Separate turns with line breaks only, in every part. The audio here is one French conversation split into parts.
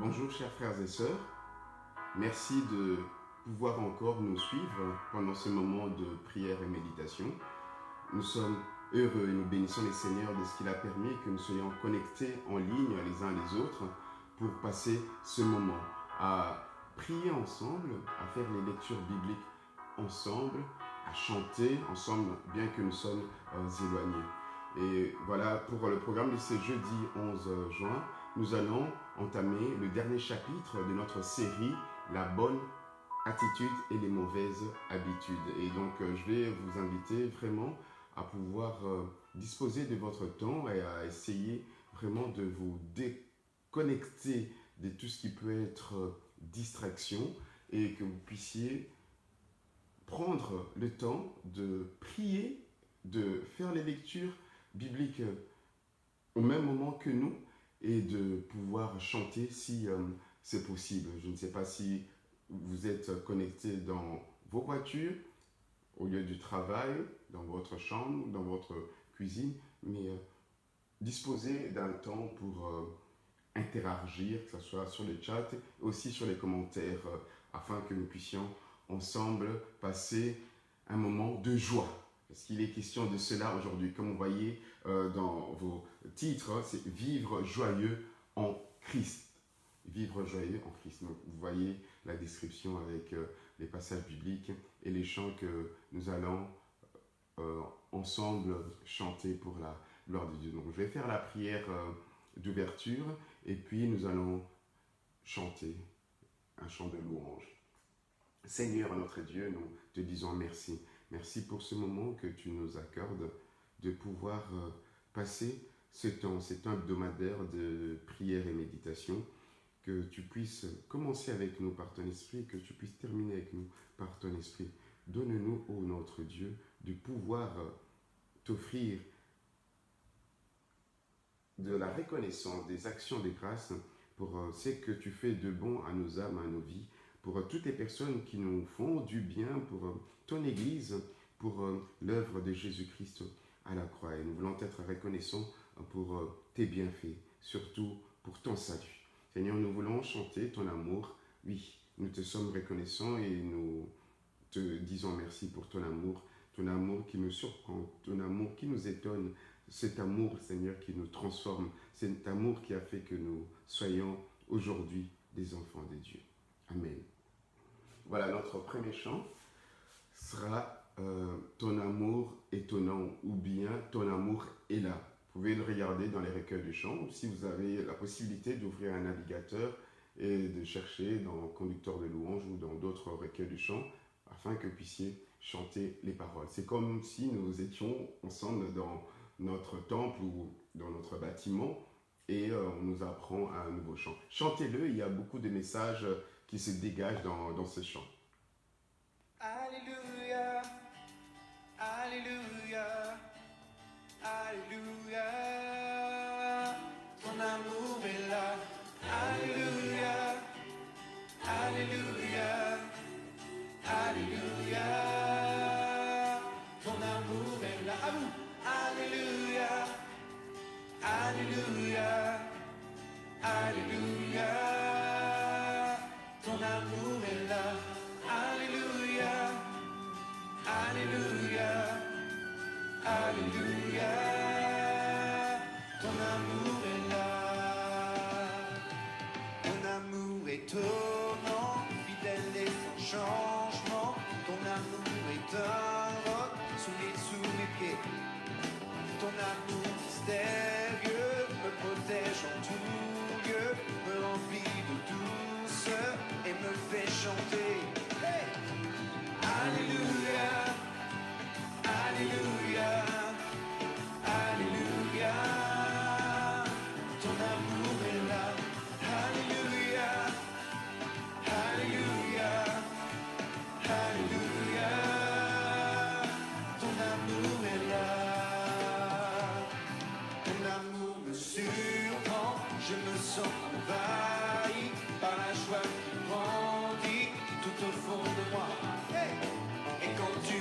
Bonjour chers frères et sœurs, merci de pouvoir encore nous suivre pendant ce moment de prière et méditation. Nous sommes heureux et nous bénissons les Seigneurs de ce qu'il a permis que nous soyons connectés en ligne les uns les autres pour passer ce moment à prier ensemble, à faire les lectures bibliques ensemble, à chanter ensemble bien que nous sommes éloignés. Et voilà, pour le programme de ce jeudi 11 juin, nous allons entamer le dernier chapitre de notre série « La bonne attitude et les mauvaises habitudes ». Et donc, je vais vous inviter vraiment à pouvoir disposer de votre temps et à essayer vraiment de vous déconnecter de tout ce qui peut être distraction et que vous puissiez prendre le temps de prier, de faire les lectures bibliques au même moment que nous et de pouvoir chanter si c'est possible. Je ne sais pas si vous êtes connecté dans vos voitures, au lieu du travail, dans votre chambre, dans votre cuisine, mais disposez d'un temps pour interagir, que ce soit sur le chat, aussi sur les commentaires, afin que nous puissions ensemble passer un moment de joie. Parce qu'il est question de cela aujourd'hui. Comme vous voyez dans vos titres, c'est « Vivre joyeux en Christ ». Vivre joyeux en Christ. Donc, vous voyez la description avec les passages bibliques et les chants que nous allons ensemble chanter pour la gloire de Dieu. Donc, je vais faire la prière d'ouverture et puis nous allons chanter un chant de louange. Seigneur notre Dieu, nous te disons merci. Merci pour ce moment que tu nous accordes de pouvoir passer ce temps, cet temps hebdomadaire de prière et méditation, que tu puisses commencer avec nous par ton esprit, que tu puisses terminer avec nous par ton esprit. Donne-nous, ô notre Dieu, de pouvoir t'offrir de la reconnaissance, des actions de grâce pour ce que tu fais de bon à nos âmes, à nos vies, pour toutes les personnes qui nous font du bien, pour ton Église, pour l'œuvre de Jésus-Christ à la croix. Et nous voulons être reconnaissants pour tes bienfaits, surtout pour ton salut. Seigneur, nous voulons chanter ton amour. Oui, nous te sommes reconnaissants et nous te disons merci pour ton amour qui nous surprend, ton amour qui nous étonne, cet amour, Seigneur, qui nous transforme, cet amour qui a fait que nous soyons aujourd'hui des enfants de Dieu. Amen. Voilà, notre premier chant sera ton amour étonnant ou bien ton amour est là. Vous pouvez le regarder dans les recueils de chants ou si vous avez la possibilité d'ouvrir un navigateur et de chercher dans Conducteur de louange ou dans d'autres recueils de chants afin que vous puissiez chanter les paroles. C'est comme si nous étions ensemble dans notre temple ou dans notre bâtiment et on nous apprend un nouveau chant. Chantez-le, il y a beaucoup de messages qui se dégagent dans ce chant.
Alléluia, Alléluia, Alléluia, ton amour est là. Alléluia, Alléluia, Alléluia, ton amour est là. À vous. Alléluia, Alléluia, Alléluia, ton amour est là. Alléluia, Alléluia, Alléluia, ton amour est là. Ton amour étonnant, fidèle et sans changement. Ton amour est un roc sous mes pieds. Ton amour mystérieux me protège en tout lieu, me remplit de douceur et me fait chanter. Hey! Alléluia, Alléluia, Alléluia, ton amour est là. Alléluia, Alléluia, Alléluia, ton amour est là. Ton amour me surprend, je me sens envahi par la joie qui grandit tout au fond de moi. Hey! Et quand tu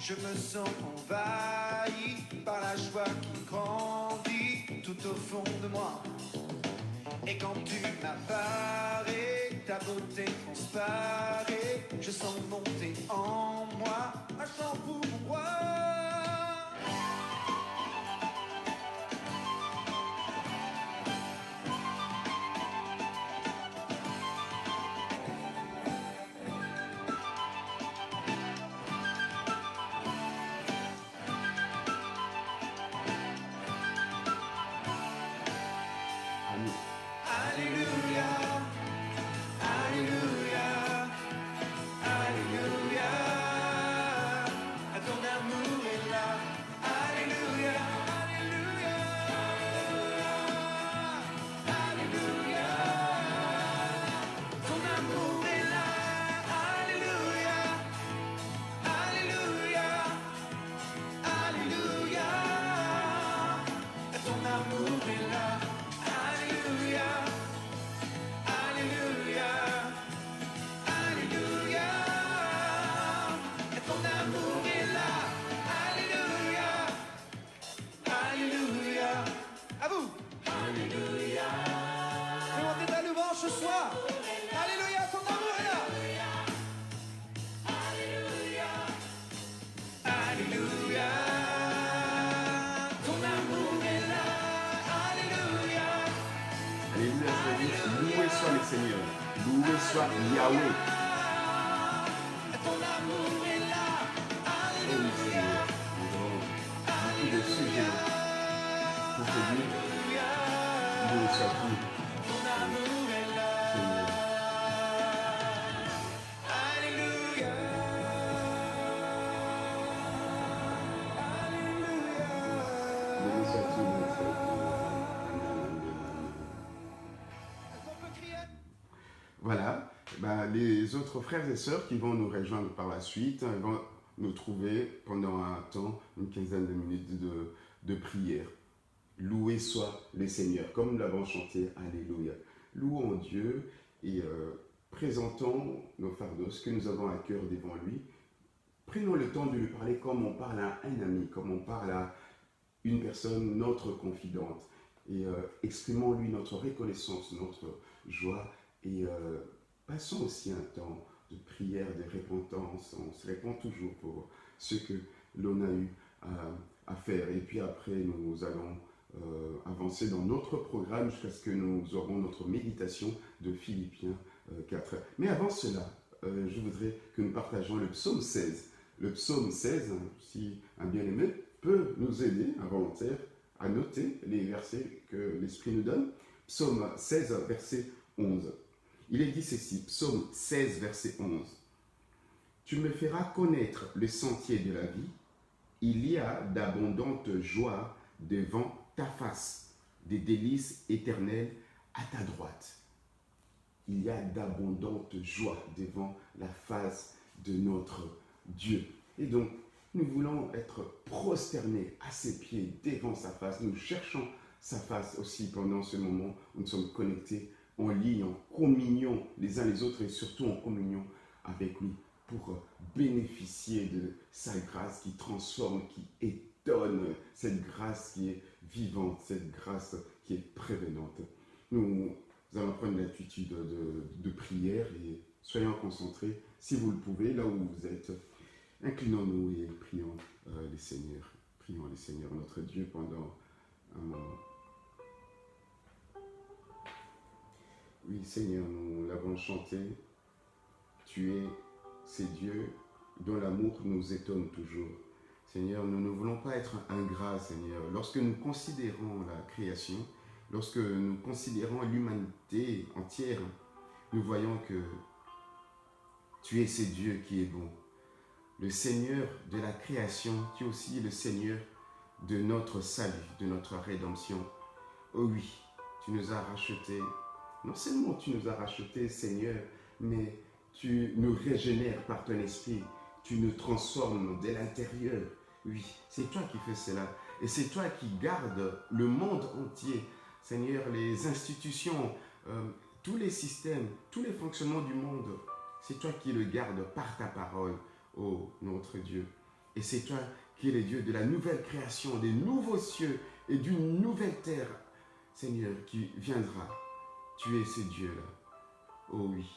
Je me sens envahi par la joie qui grandit tout au fond de moi. Et quand tu m'apparais, ta beauté transparaît. Je sens monter en moi un chant pour mon roi.
Amen.
Alléluia, Alléluia, Alléluia. Ton amour est là. Alléluia, Alléluia, Alléluia. Ton amour est là. Alléluia, Alléluia, Alléluia. Ton amour est là. Alléluia, Alléluia, Alléluia. Ton amour est là. Alléluia, Alléluia. À vous. Alléluia. Demandez ta louange ce soir. Alléluia, ton amour est là. Alléluia, Alléluia. Ton amour est là. Alléluia.
Alléluia, c'est dit, loué soit le Seigneur, loué soit Yahweh.
Ton amour est là.
Oh oui, Seigneur, nous avons beaucoup de sujets pour te dire, loué soit tu,
Ton amour est là.
Seigneur.
Alléluia.
Loué soit tu, loué soit tu.
Est-ce qu'on peut crier?
Voilà, les autres frères et sœurs qui vont nous rejoindre par la suite vont nous trouver pendant un temps, une quinzaine de minutes de prière. Loué soit le Seigneur, comme nous l'avons chanté, Alléluia. Louons Dieu et présentons nos fardeaux, ce que nous avons à cœur devant lui. Prenons le temps de lui parler comme on parle à un ami, comme on parle à une personne, notre confidente. Et exprimons-lui notre reconnaissance, notre joie. Et passons aussi un temps de prière, de repentance. On se répand toujours pour ce que l'on a eu à faire. Et puis après, nous allons avancer dans notre programme jusqu'à ce que nous aurons notre méditation de Philippiens 4. Mais avant cela, je voudrais que nous partagions le psaume 16. Le psaume 16, si un bien-aimé peut nous aider, un volontaire, à noter les versets que l'Esprit nous donne. Psaume 16, verset 11. Il est dit ceci, psaume 16, verset 11. Tu me feras connaître le sentier de la vie. Il y a d'abondantes joies devant ta face, des délices éternelles à ta droite. Il y a d'abondantes joies devant la face de notre Dieu. Et donc, nous voulons être prosternés à ses pieds devant sa face. Nous cherchons sa face aussi pendant ce moment où nous sommes connectés en lien, en communion les uns les autres et surtout en communion avec lui pour bénéficier de sa grâce qui transforme, qui étonne, cette grâce qui est vivante, cette grâce qui est prévenante. Nous allons prendre l'attitude de prière et soyons concentrés, si vous le pouvez, là où vous êtes. Inclinons-nous et prions les Seigneurs. Prions les Seigneurs, notre Dieu, pendant un moment. Oui, Seigneur, nous l'avons chanté. Tu es ces dieux dont l'amour nous étonne toujours. Seigneur, nous ne voulons pas être ingrats, Seigneur. Lorsque nous considérons la création, lorsque nous considérons l'humanité entière, nous voyons que tu es ce Dieu qui est bon. Le Seigneur de la création, tu es aussi le Seigneur de notre salut, de notre rédemption. Oh oui, tu nous as rachetés. Non seulement tu nous as rachetés, Seigneur, mais tu nous régénères par ton esprit. Tu nous transformes de l'intérieur. Oui, c'est toi qui fais cela. Et c'est toi qui gardes le monde entier. Seigneur, les institutions, tous les systèmes, tous les fonctionnements du monde, c'est toi qui le gardes par ta parole, ô notre Dieu. Et c'est toi qui es le Dieu de la nouvelle création, des nouveaux cieux et d'une nouvelle terre, Seigneur, qui viendra. Tu es ce Dieu-là. Oh oui,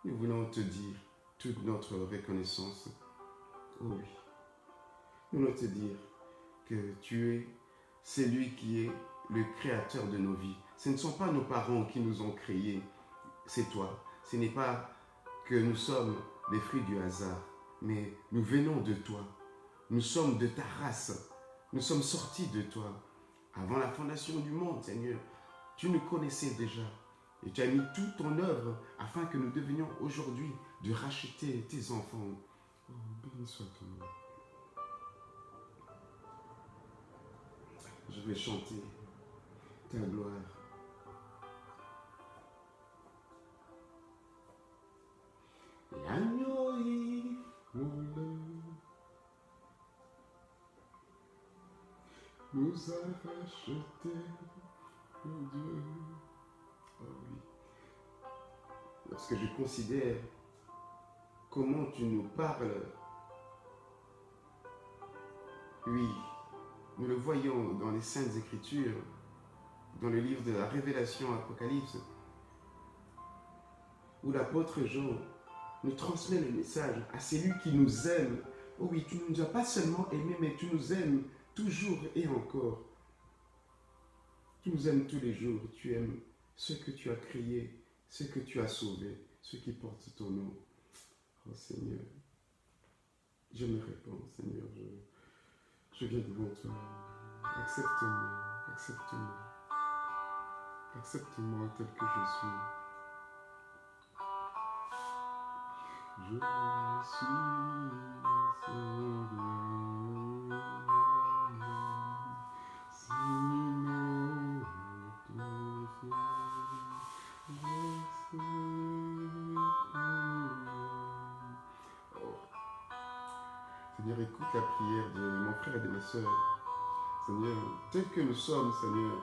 nous voulons te dire toute notre reconnaissance. Oh oui, nous voulons te dire que tu es celui qui est le créateur de nos vies. Ce ne sont pas nos parents qui nous ont créés, c'est toi. Ce n'est pas que nous sommes les fruits du hasard, mais nous venons de toi. Nous sommes de ta race. Nous sommes sortis de toi. Avant la fondation du monde, Seigneur, tu nous connaissais déjà. Et tu as mis tout en œuvre afin que nous devenions aujourd'hui de racheter tes enfants. Oh, béni soit ton nom. Je vais chanter ta gloire. L'agneau immolé nous a rachetés, mon Dieu. Oh oui. Lorsque je considère comment tu nous parles, oui, nous le voyons dans les Saintes Écritures, dans le livre de la Révélation Apocalypse, où l'apôtre Jean nous transmet le message à celui qui nous aime. Oh oui, tu ne nous as pas seulement aimés, mais tu nous aimes toujours et encore. Tu nous aimes tous les jours, tu aimes ceux que tu as créés, ceux que tu as sauvés, ceux qui portent ton nom. Oh Seigneur, je me répands, Seigneur, je viens devant toi. Accepte-moi, accepte-moi, accepte-moi tel que je suis. Je suis sauvé. Seigneur, écoute la prière de mon frère et de ma soeur. Seigneur, tel que nous sommes, Seigneur,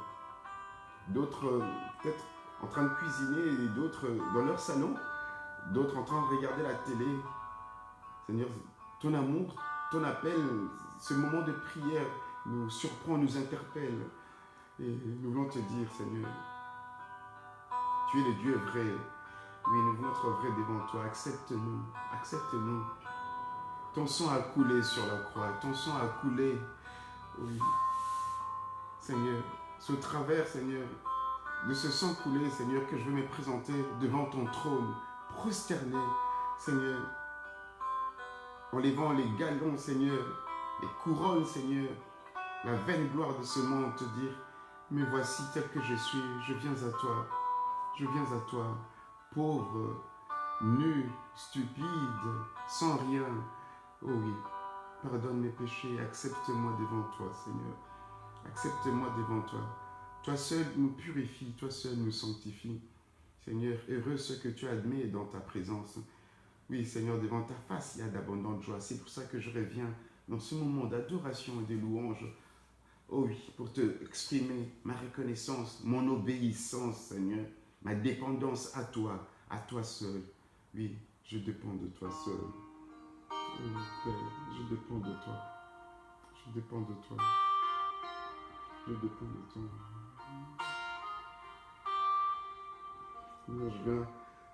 d'autres peut-être en train de cuisiner et d'autres dans leur salon, d'autres en train de regarder la télé. Seigneur, ton amour, ton appel, ce moment de prière nous surprend, nous interpelle. Et nous voulons te dire, Seigneur, tu es le Dieu vrai. Oui, nous voulons être vrais devant toi. Accepte-nous, accepte-nous. Ton sang a coulé sur la croix, ton sang a coulé. Oui, Seigneur, c'est au travers, Seigneur, de ce sang coulé, Seigneur, que je veux me présenter devant ton trône, prosterné, Seigneur, en levant les galons, Seigneur, les couronnes, Seigneur, la vaine gloire de ce monde, te dire, mais voici tel que je suis, je viens à toi, pauvre, nu, stupide, sans rien. Oh oui, pardonne mes péchés, accepte-moi devant toi, Seigneur, accepte-moi devant toi. Toi seul nous purifie, toi seul nous sanctifie. Seigneur, heureux ceux que tu admets dans ta présence. Oui, Seigneur, devant ta face, il y a d'abondantes joies. C'est pour ça que je reviens dans ce moment d'adoration et de louange. Oh oui, pour te exprimer ma reconnaissance, mon obéissance, Seigneur, ma dépendance à toi seul. Oui, je dépends de toi seul. Oh Père, je dépends de toi. Je dépends de toi. Je dépends de toi. Moi, je viens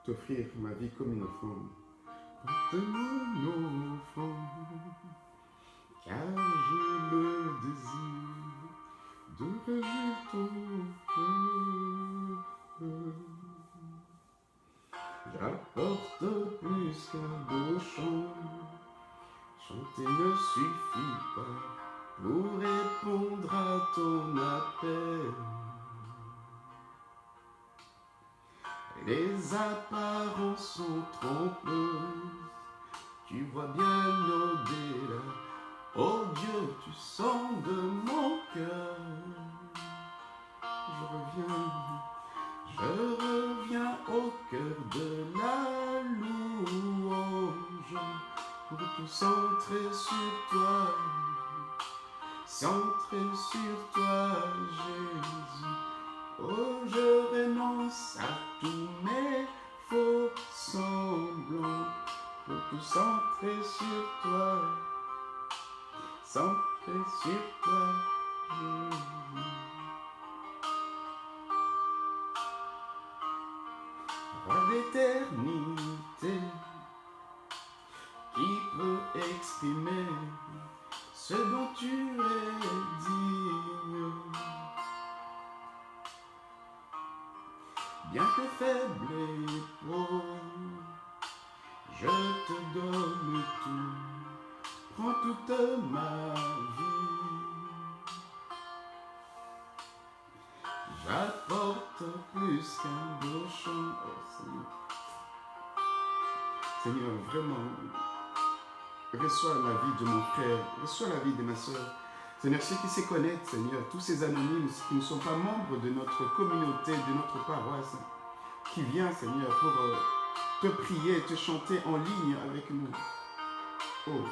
t'offrir ma vie comme une offrande. Porte-moi une offrande, car j'ai le désir de réjouir ton cœur. J'apporte plus qu'un beau chant. Chanter ne suffit pas pour répondre à ton appel. Les apparences sont trompeuses, tu vois bien au-delà. Oh Dieu, tu sens de mon cœur. Je reviens au cœur de la louange, pour tout centrer sur toi, Jésus. Oh, je renonce à tous mes faux semblants, pour tout centrer sur toi, centré sur toi, Jésus. Roi d'éternité, qui peut exprimer ce dont tu es digne. Bien que faible et pauvre, je te donne tout, prends toute ma vie. J'apporte plus qu'un beau chant. Oh, Seigneur, vraiment, reçois la vie de mon frère, reçois la vie de ma soeur. Seigneur, ceux qui se connaissent, Seigneur, tous ces anonymes qui ne sont pas membres de notre communauté, de notre paroisse, qui viennent, Seigneur, pour te prier, te chanter en ligne avec nous. Oh,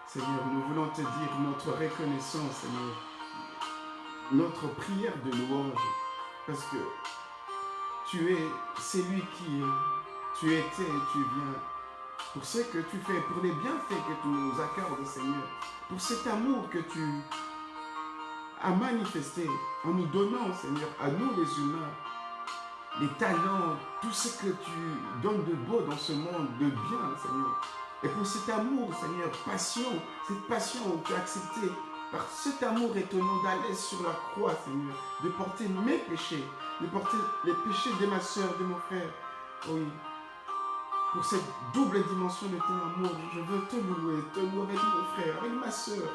Seigneur, nous voulons te dire notre reconnaissance, Seigneur, notre prière de louange, parce que tu es celui qui est, tu étais et tu viens. Pour ce que tu fais, pour les bienfaits que tu nous accordes, Seigneur, pour cet amour que tu as manifesté en nous donnant, Seigneur, à nous les humains, les talents, tout ce que tu donnes de beau dans ce monde, de bien, Seigneur. Et pour cet amour, Seigneur, passion, cette passion que tu as acceptée, par cet amour étonnant d'aller sur la croix, Seigneur, de porter mes péchés, de porter les péchés de ma soeur, de mon frère, oui. Pour cette double dimension de ton amour, je veux te louer avec mon frère, avec ma soeur.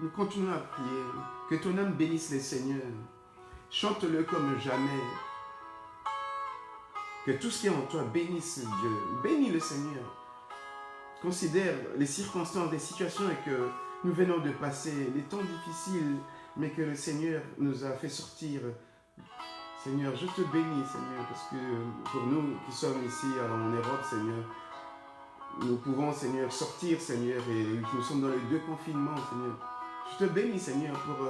Nous continuons à prier. Que ton âme bénisse le Seigneur. Chante-le comme jamais. Que tout ce qui est en toi bénisse Dieu. Bénis le Seigneur. Considère les circonstances, les situations que nous venons de passer, les temps difficiles, mais que le Seigneur nous a fait sortir. Seigneur, je te bénis, Seigneur, parce que pour nous qui sommes ici en Europe, Seigneur, nous pouvons, Seigneur, sortir, Seigneur, et nous sommes dans les 2 confinements, Seigneur. Je te bénis, Seigneur, pour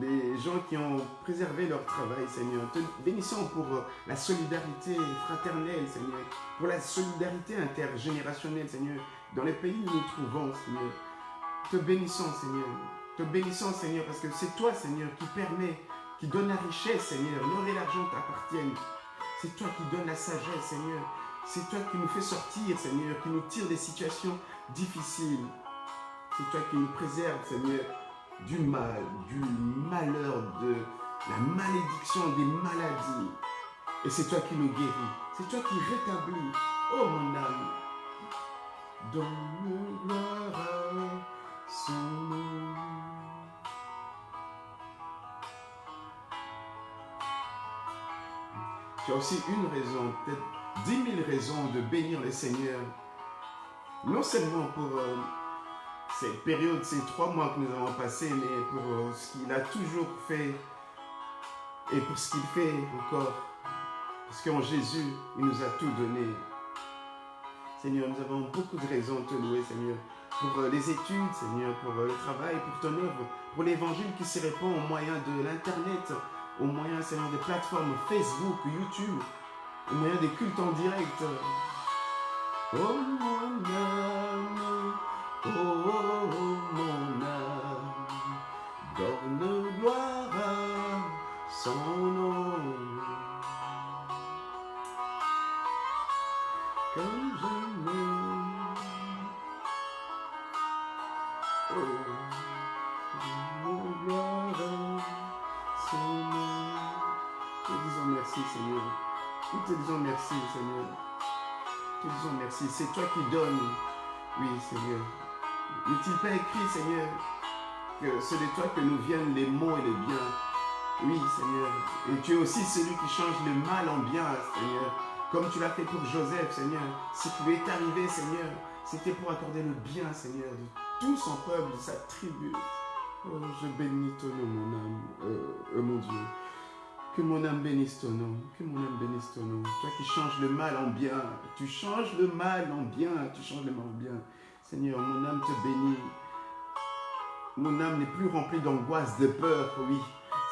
les gens qui ont préservé leur travail, Seigneur. Te bénissons pour la solidarité fraternelle, Seigneur, pour la solidarité intergénérationnelle, Seigneur, dans les pays où nous nous trouvons, Seigneur. Te bénissons, Seigneur. Te bénissons, Seigneur, parce que c'est toi, Seigneur, qui permet, qui donne la richesse, Seigneur. L'or et l'argent t'appartiennent. C'est toi qui donnes la sagesse, Seigneur. C'est toi qui nous fais sortir, Seigneur, qui nous tire des situations difficiles. C'est toi qui nous préserves, Seigneur, du mal, du malheur, de la malédiction, des maladies. Et c'est toi qui nous guéris. C'est toi qui rétablis. Oh mon âme, donne gloire à son nom. Tu as aussi une raison, peut-être 10 000 raisons de bénir le Seigneur. Non seulement pour cette période, ces 3 mois que nous avons passés, mais pour ce qu'il a toujours fait et pour ce qu'il fait encore. Parce qu'en Jésus, il nous a tout donné. Seigneur, nous avons beaucoup de raisons de te louer, Seigneur. Pour les études, Seigneur, pour le travail, pour ton œuvre, pour l'évangile qui se répand au moyen de l'Internet, au moyen, Seigneur, des plateformes Facebook, YouTube, au moyen des cultes en direct. Oh mon âme, oh mon âme, donne gloire à son nom. Comme jamais. Oh, gloire à son nom. Te disons merci, Seigneur. Nous te disons merci, Seigneur. Te disons merci. C'est toi qui donnes. Oui, Seigneur. N'est-il pas écrit, Seigneur, que c'est de toi que nous viennent les maux et les biens? Oui, Seigneur. Et tu es aussi celui qui change le mal en bien, Seigneur. Comme tu l'as fait pour Joseph, Seigneur. Ce qui lui est arrivé, Seigneur, c'était pour accorder le bien, Seigneur, de tout son peuple, de sa tribu. Oh, je bénis ton nom, mon âme, mon Dieu. Que mon âme bénisse ton nom, que mon âme bénisse ton nom. Toi qui changes le mal en bien, tu changes le mal en bien, tu changes le mal en bien. Seigneur, mon âme te bénit. Mon âme n'est plus remplie d'angoisse, de peur, oui.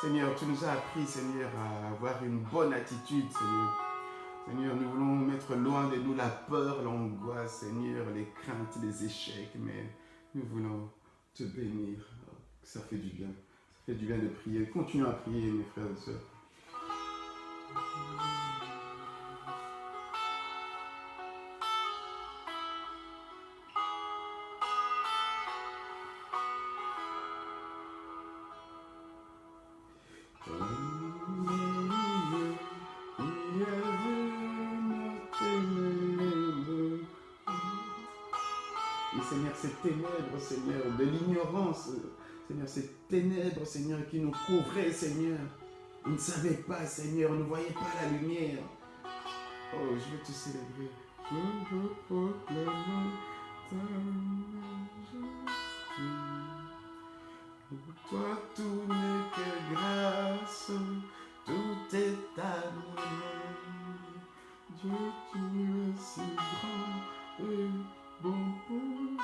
Seigneur, tu nous as appris, Seigneur, à avoir une bonne attitude, Seigneur. Seigneur, nous voulons mettre loin de nous la peur, l'angoisse, Seigneur, les craintes, les échecs, mais nous voulons te bénir. Ça fait du bien. Ça fait du bien de prier. Continuons à prier, mes frères et sœurs. Seigneur, ces ténèbres, Seigneur, de l'ignorance, Seigneur, ces ténèbres, Seigneur, qui nous couvraient, Seigneur. On ne savait pas, Seigneur, on ne voyait pas la lumière. Oh, je veux te célébrer. Je veux proclamer ta majesté. Pour toi, tout n'est que grâce, tout est à nous. Dieu, tu es si grand et bon pour nous.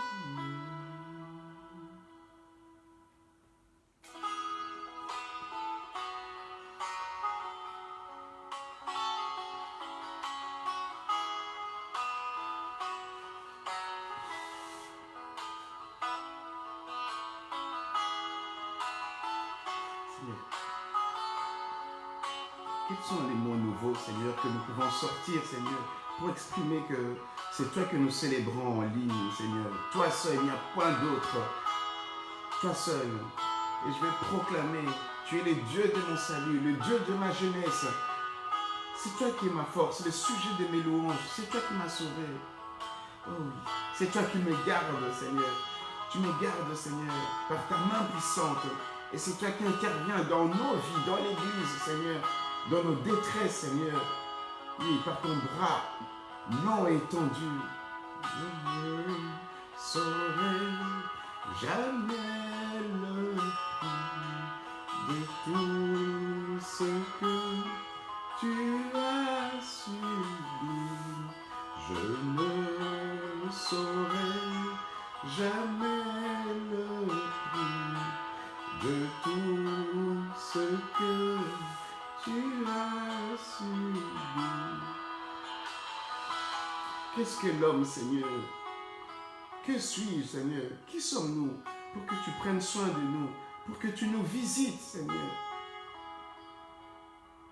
Quels sont les mots nouveaux, Seigneur, que nous pouvons sortir, Seigneur, pour exprimer que c'est toi que nous célébrons en ligne, Seigneur. Toi seul, il n'y a point d'autre. Toi seul. Et je vais proclamer, tu es le Dieu de mon salut, le Dieu de ma jeunesse. C'est toi qui es ma force, le sujet de mes louanges. C'est toi qui m'as sauvé. Oh oui, c'est toi qui me gardes, Seigneur. Tu me gardes, Seigneur, par ta main puissante. Et c'est toi qui interviens dans nos vies, dans l'église, Seigneur. Dans nos détresses, Seigneur, oui, par ton bras long et étendu, je ne saurai jamais le prix de tout ce que tu as subi. Je ne saurai jamais le prix de tout ce que tu as subi. Qu'est-ce que l'homme, Seigneur? Que suis-je, Seigneur? Qui sommes-nous pour que tu prennes soin de nous, pour que tu nous visites, Seigneur?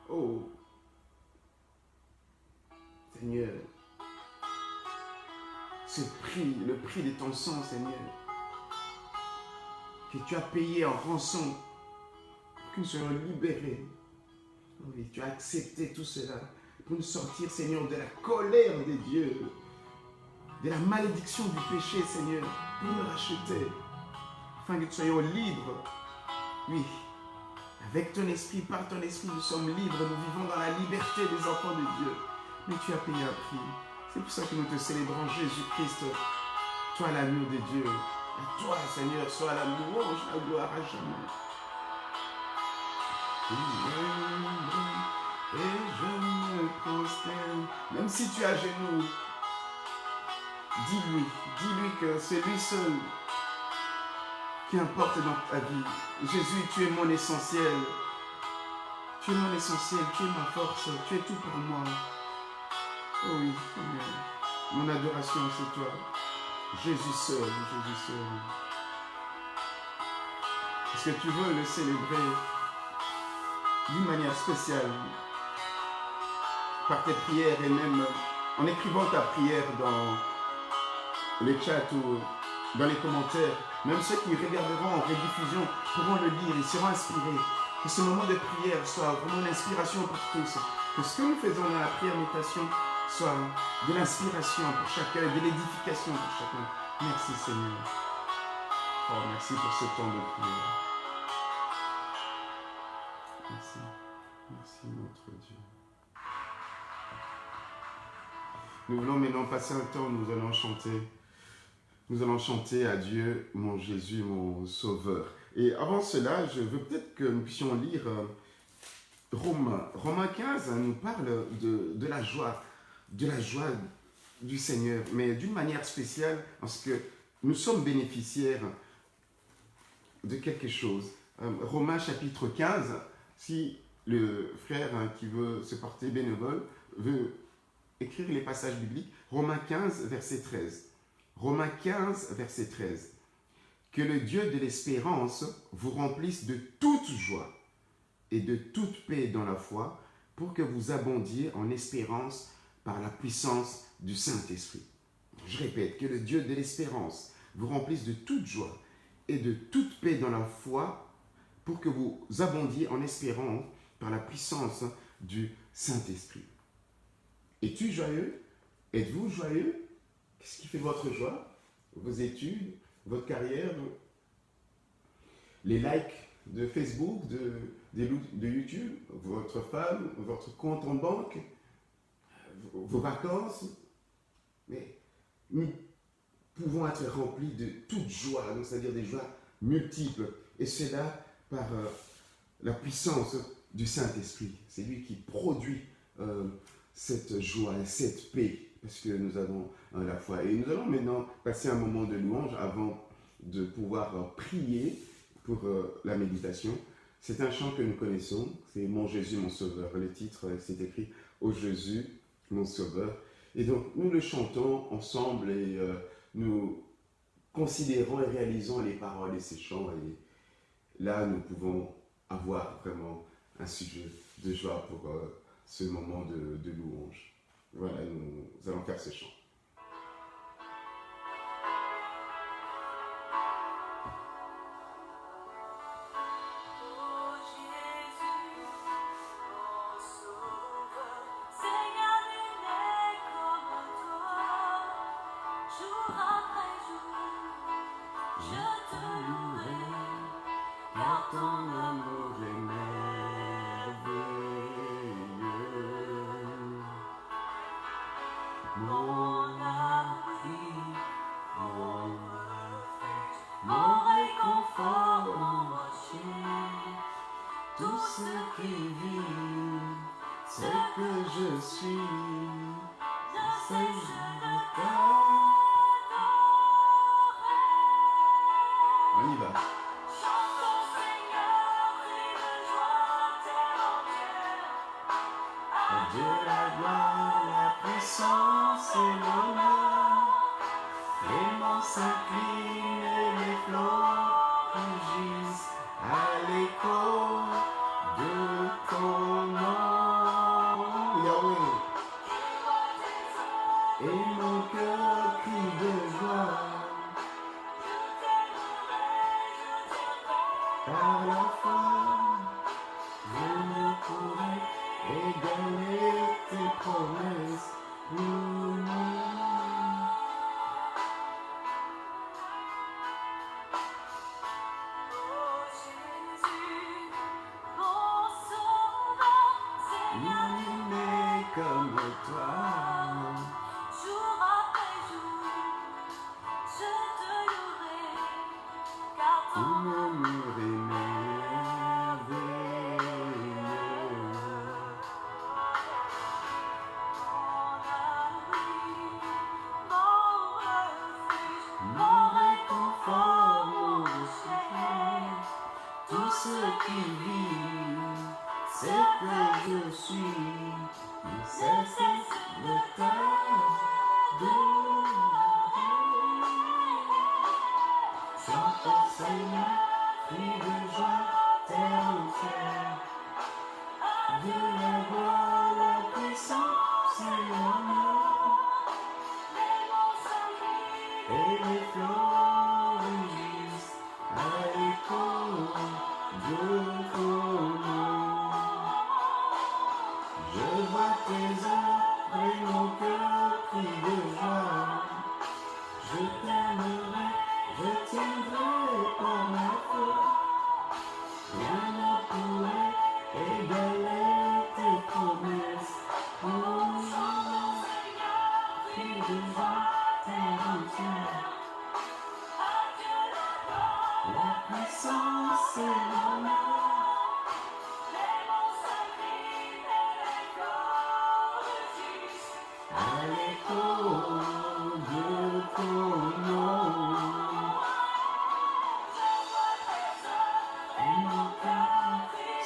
Oh, Seigneur, ce prix, le prix de ton sang, Seigneur, que tu as payé en rançon pour que nous soyons libérés. Oui, tu as accepté tout cela pour nous sortir, Seigneur, de la colère de Dieu, de la malédiction du péché, Seigneur, pour nous racheter, afin que nous soyons libres. Oui, avec ton esprit, par ton esprit, nous sommes libres, nous vivons dans la liberté des enfants de Dieu. Mais tu as payé un prix. C'est pour ça que nous te célébrons, Jésus-Christ, toi l'agneau de Dieu. À toi, Seigneur, soit la louange, la gloire à jamais. Et je me prosterne. Même si tu es à genoux, dis-lui que c'est lui seul qui importe dans ta vie. Jésus, tu es mon essentiel. Tu es mon essentiel, tu es ma force, tu es tout pour moi. Oh oui, Seigneur. Mon adoration, c'est toi. Jésus seul, Jésus seul. Est-ce que tu veux le célébrer d'une manière spéciale, par tes prières et même en écrivant ta prière dans les chats ou dans les commentaires? Même ceux qui regarderont en rediffusion pourront le lire, ils seront inspirés. Que ce moment de prière soit vraiment l'inspiration pour tous. Que ce que nous faisons dans la prière méditation soit de l'inspiration pour chacun, de l'édification pour chacun. Merci Seigneur. Oh, merci pour ce temps de prière. Merci. Merci notre Dieu. Nous voulons maintenant passer un temps où nous allons chanter. Nous allons chanter à Dieu, mon Jésus, mon Sauveur. Et avant cela, je veux peut-être que nous puissions lire Romains. Romains 15 nous parle de la joie du Seigneur, mais d'une manière spéciale, parce que nous sommes bénéficiaires de quelque chose. Romains chapitre 15, si le frère qui veut se porter bénévole veut écrire les passages bibliques, Romains 15, verset 13. Romains 15, verset 13. Que le Dieu de l'espérance vous remplisse de toute joie et de toute paix dans la foi, pour que vous abondiez en espérance par la puissance du Saint-Esprit. Je répète, que le Dieu de l'espérance vous remplisse de toute joie et de toute paix dans la foi, pour que vous abondiez en espérance par la puissance du Saint-Esprit. Es-tu joyeux? Êtes-vous joyeux? Qu'est-ce qui fait votre joie? Vos études, votre carrière, les likes de Facebook, de YouTube, votre femme, votre compte en banque, vos vacances. Mais nous pouvons être remplis de toute joie, c'est-à-dire des joies multiples. Et cela par la puissance du Saint-Esprit. C'est lui qui produit cette joie et cette paix, parce que nous avons la foi. Et nous allons maintenant passer un moment de louange avant de pouvoir prier pour la méditation. C'est un chant que nous connaissons, c'est « Mon Jésus, mon Sauveur ». Le titre, c'est écrit « Ô Jésus, mon Sauveur ». Et donc, nous le chantons ensemble et nous considérons et réalisons les paroles de ces chants. Et là, nous pouvons avoir vraiment un sujet de joie pour ce moment de louange. Voilà, nous allons faire ce chant. On y va. À Dieu la gloire, la puissance et l'honneur. Les monts s'inclinent et les flots rugissent à l'écho de ton nom, Yahweh. Et mon cœur crie de joie. Par la foi, je ne pourrai égaler tes promesses. Inanimé comme toi, jour après jour, je te louerai, car ton amour est ce qui vit, c'est que je suis, il cesse de t'adorer. Chante au Seigneur, crie de joie, terre entière. De la gloire, la puissance et l'honneur. Et les flots rugissent à l'écho de ton nom. Je vois tes œuvres et mon cœur crie de joie. Je t'aimerai, je tiendrai par ma foi.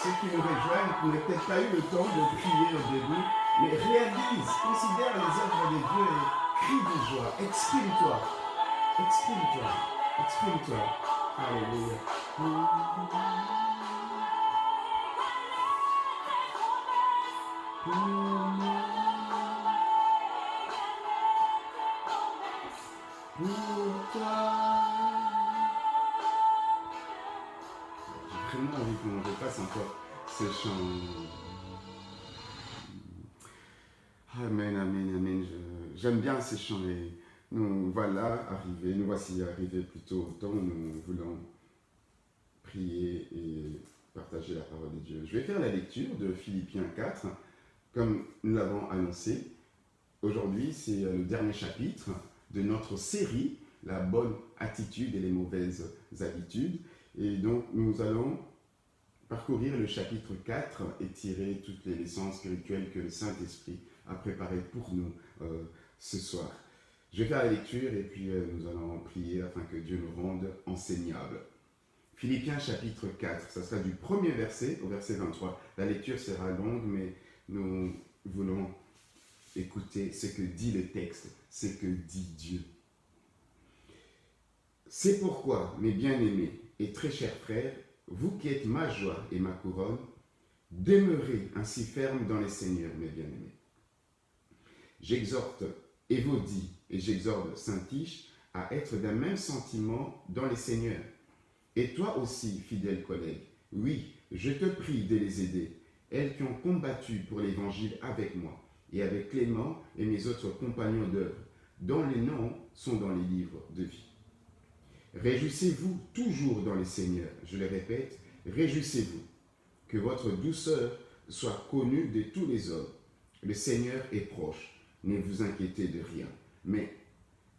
ceux qui nous rejoignent, qui n'ont peut-être pas eu le temps de prier au début, mais réalise, considère les œuvres de Dieu et crie de joie, exprime-toi, exprime-toi, exprime-toi. Alléluia. Pour toi. J'ai vraiment envie qu'on repasse encore ce chant. Amen, amen, amen. J'aime bien ces chants et nous voici arrivés plutôt au temps où nous voulons prier et partager la parole de Dieu. Je vais faire la lecture de Philippiens 4, comme nous l'avons annoncé. Aujourd'hui, c'est le dernier chapitre de notre série, la bonne attitude et les mauvaises habitudes. Et donc, nous allons parcourir le chapitre 4 et tirer toutes les leçons spirituelles que le Saint-Esprit a préparées pour nous ce soir. Je vais faire la lecture et puis nous allons prier afin que Dieu nous rende enseignables. Philippiens chapitre 4, ça sera du premier verset au verset 23. La lecture sera longue, mais nous voulons écouter ce que dit le texte, ce que dit Dieu. C'est pourquoi, mes bien-aimés et très chers frères, vous qui êtes ma joie et ma couronne, demeurez ainsi fermes dans les Seigneurs, mes bien-aimés. J'exhorte Évodie et j'exhorte Saint-Tiche à être d'un même sentiment dans les Seigneurs. Et toi aussi, fidèle collègue, oui, je te prie de les aider, elles qui ont combattu pour l'Évangile avec moi, et avec Clément et mes autres compagnons d'œuvre, dont les noms sont dans les livres de vie. Réjouissez-vous toujours dans les Seigneurs, je le répète, réjouissez-vous, que votre douceur soit connue de tous les hommes. Le Seigneur est proche, ne vous inquiétez de rien, mais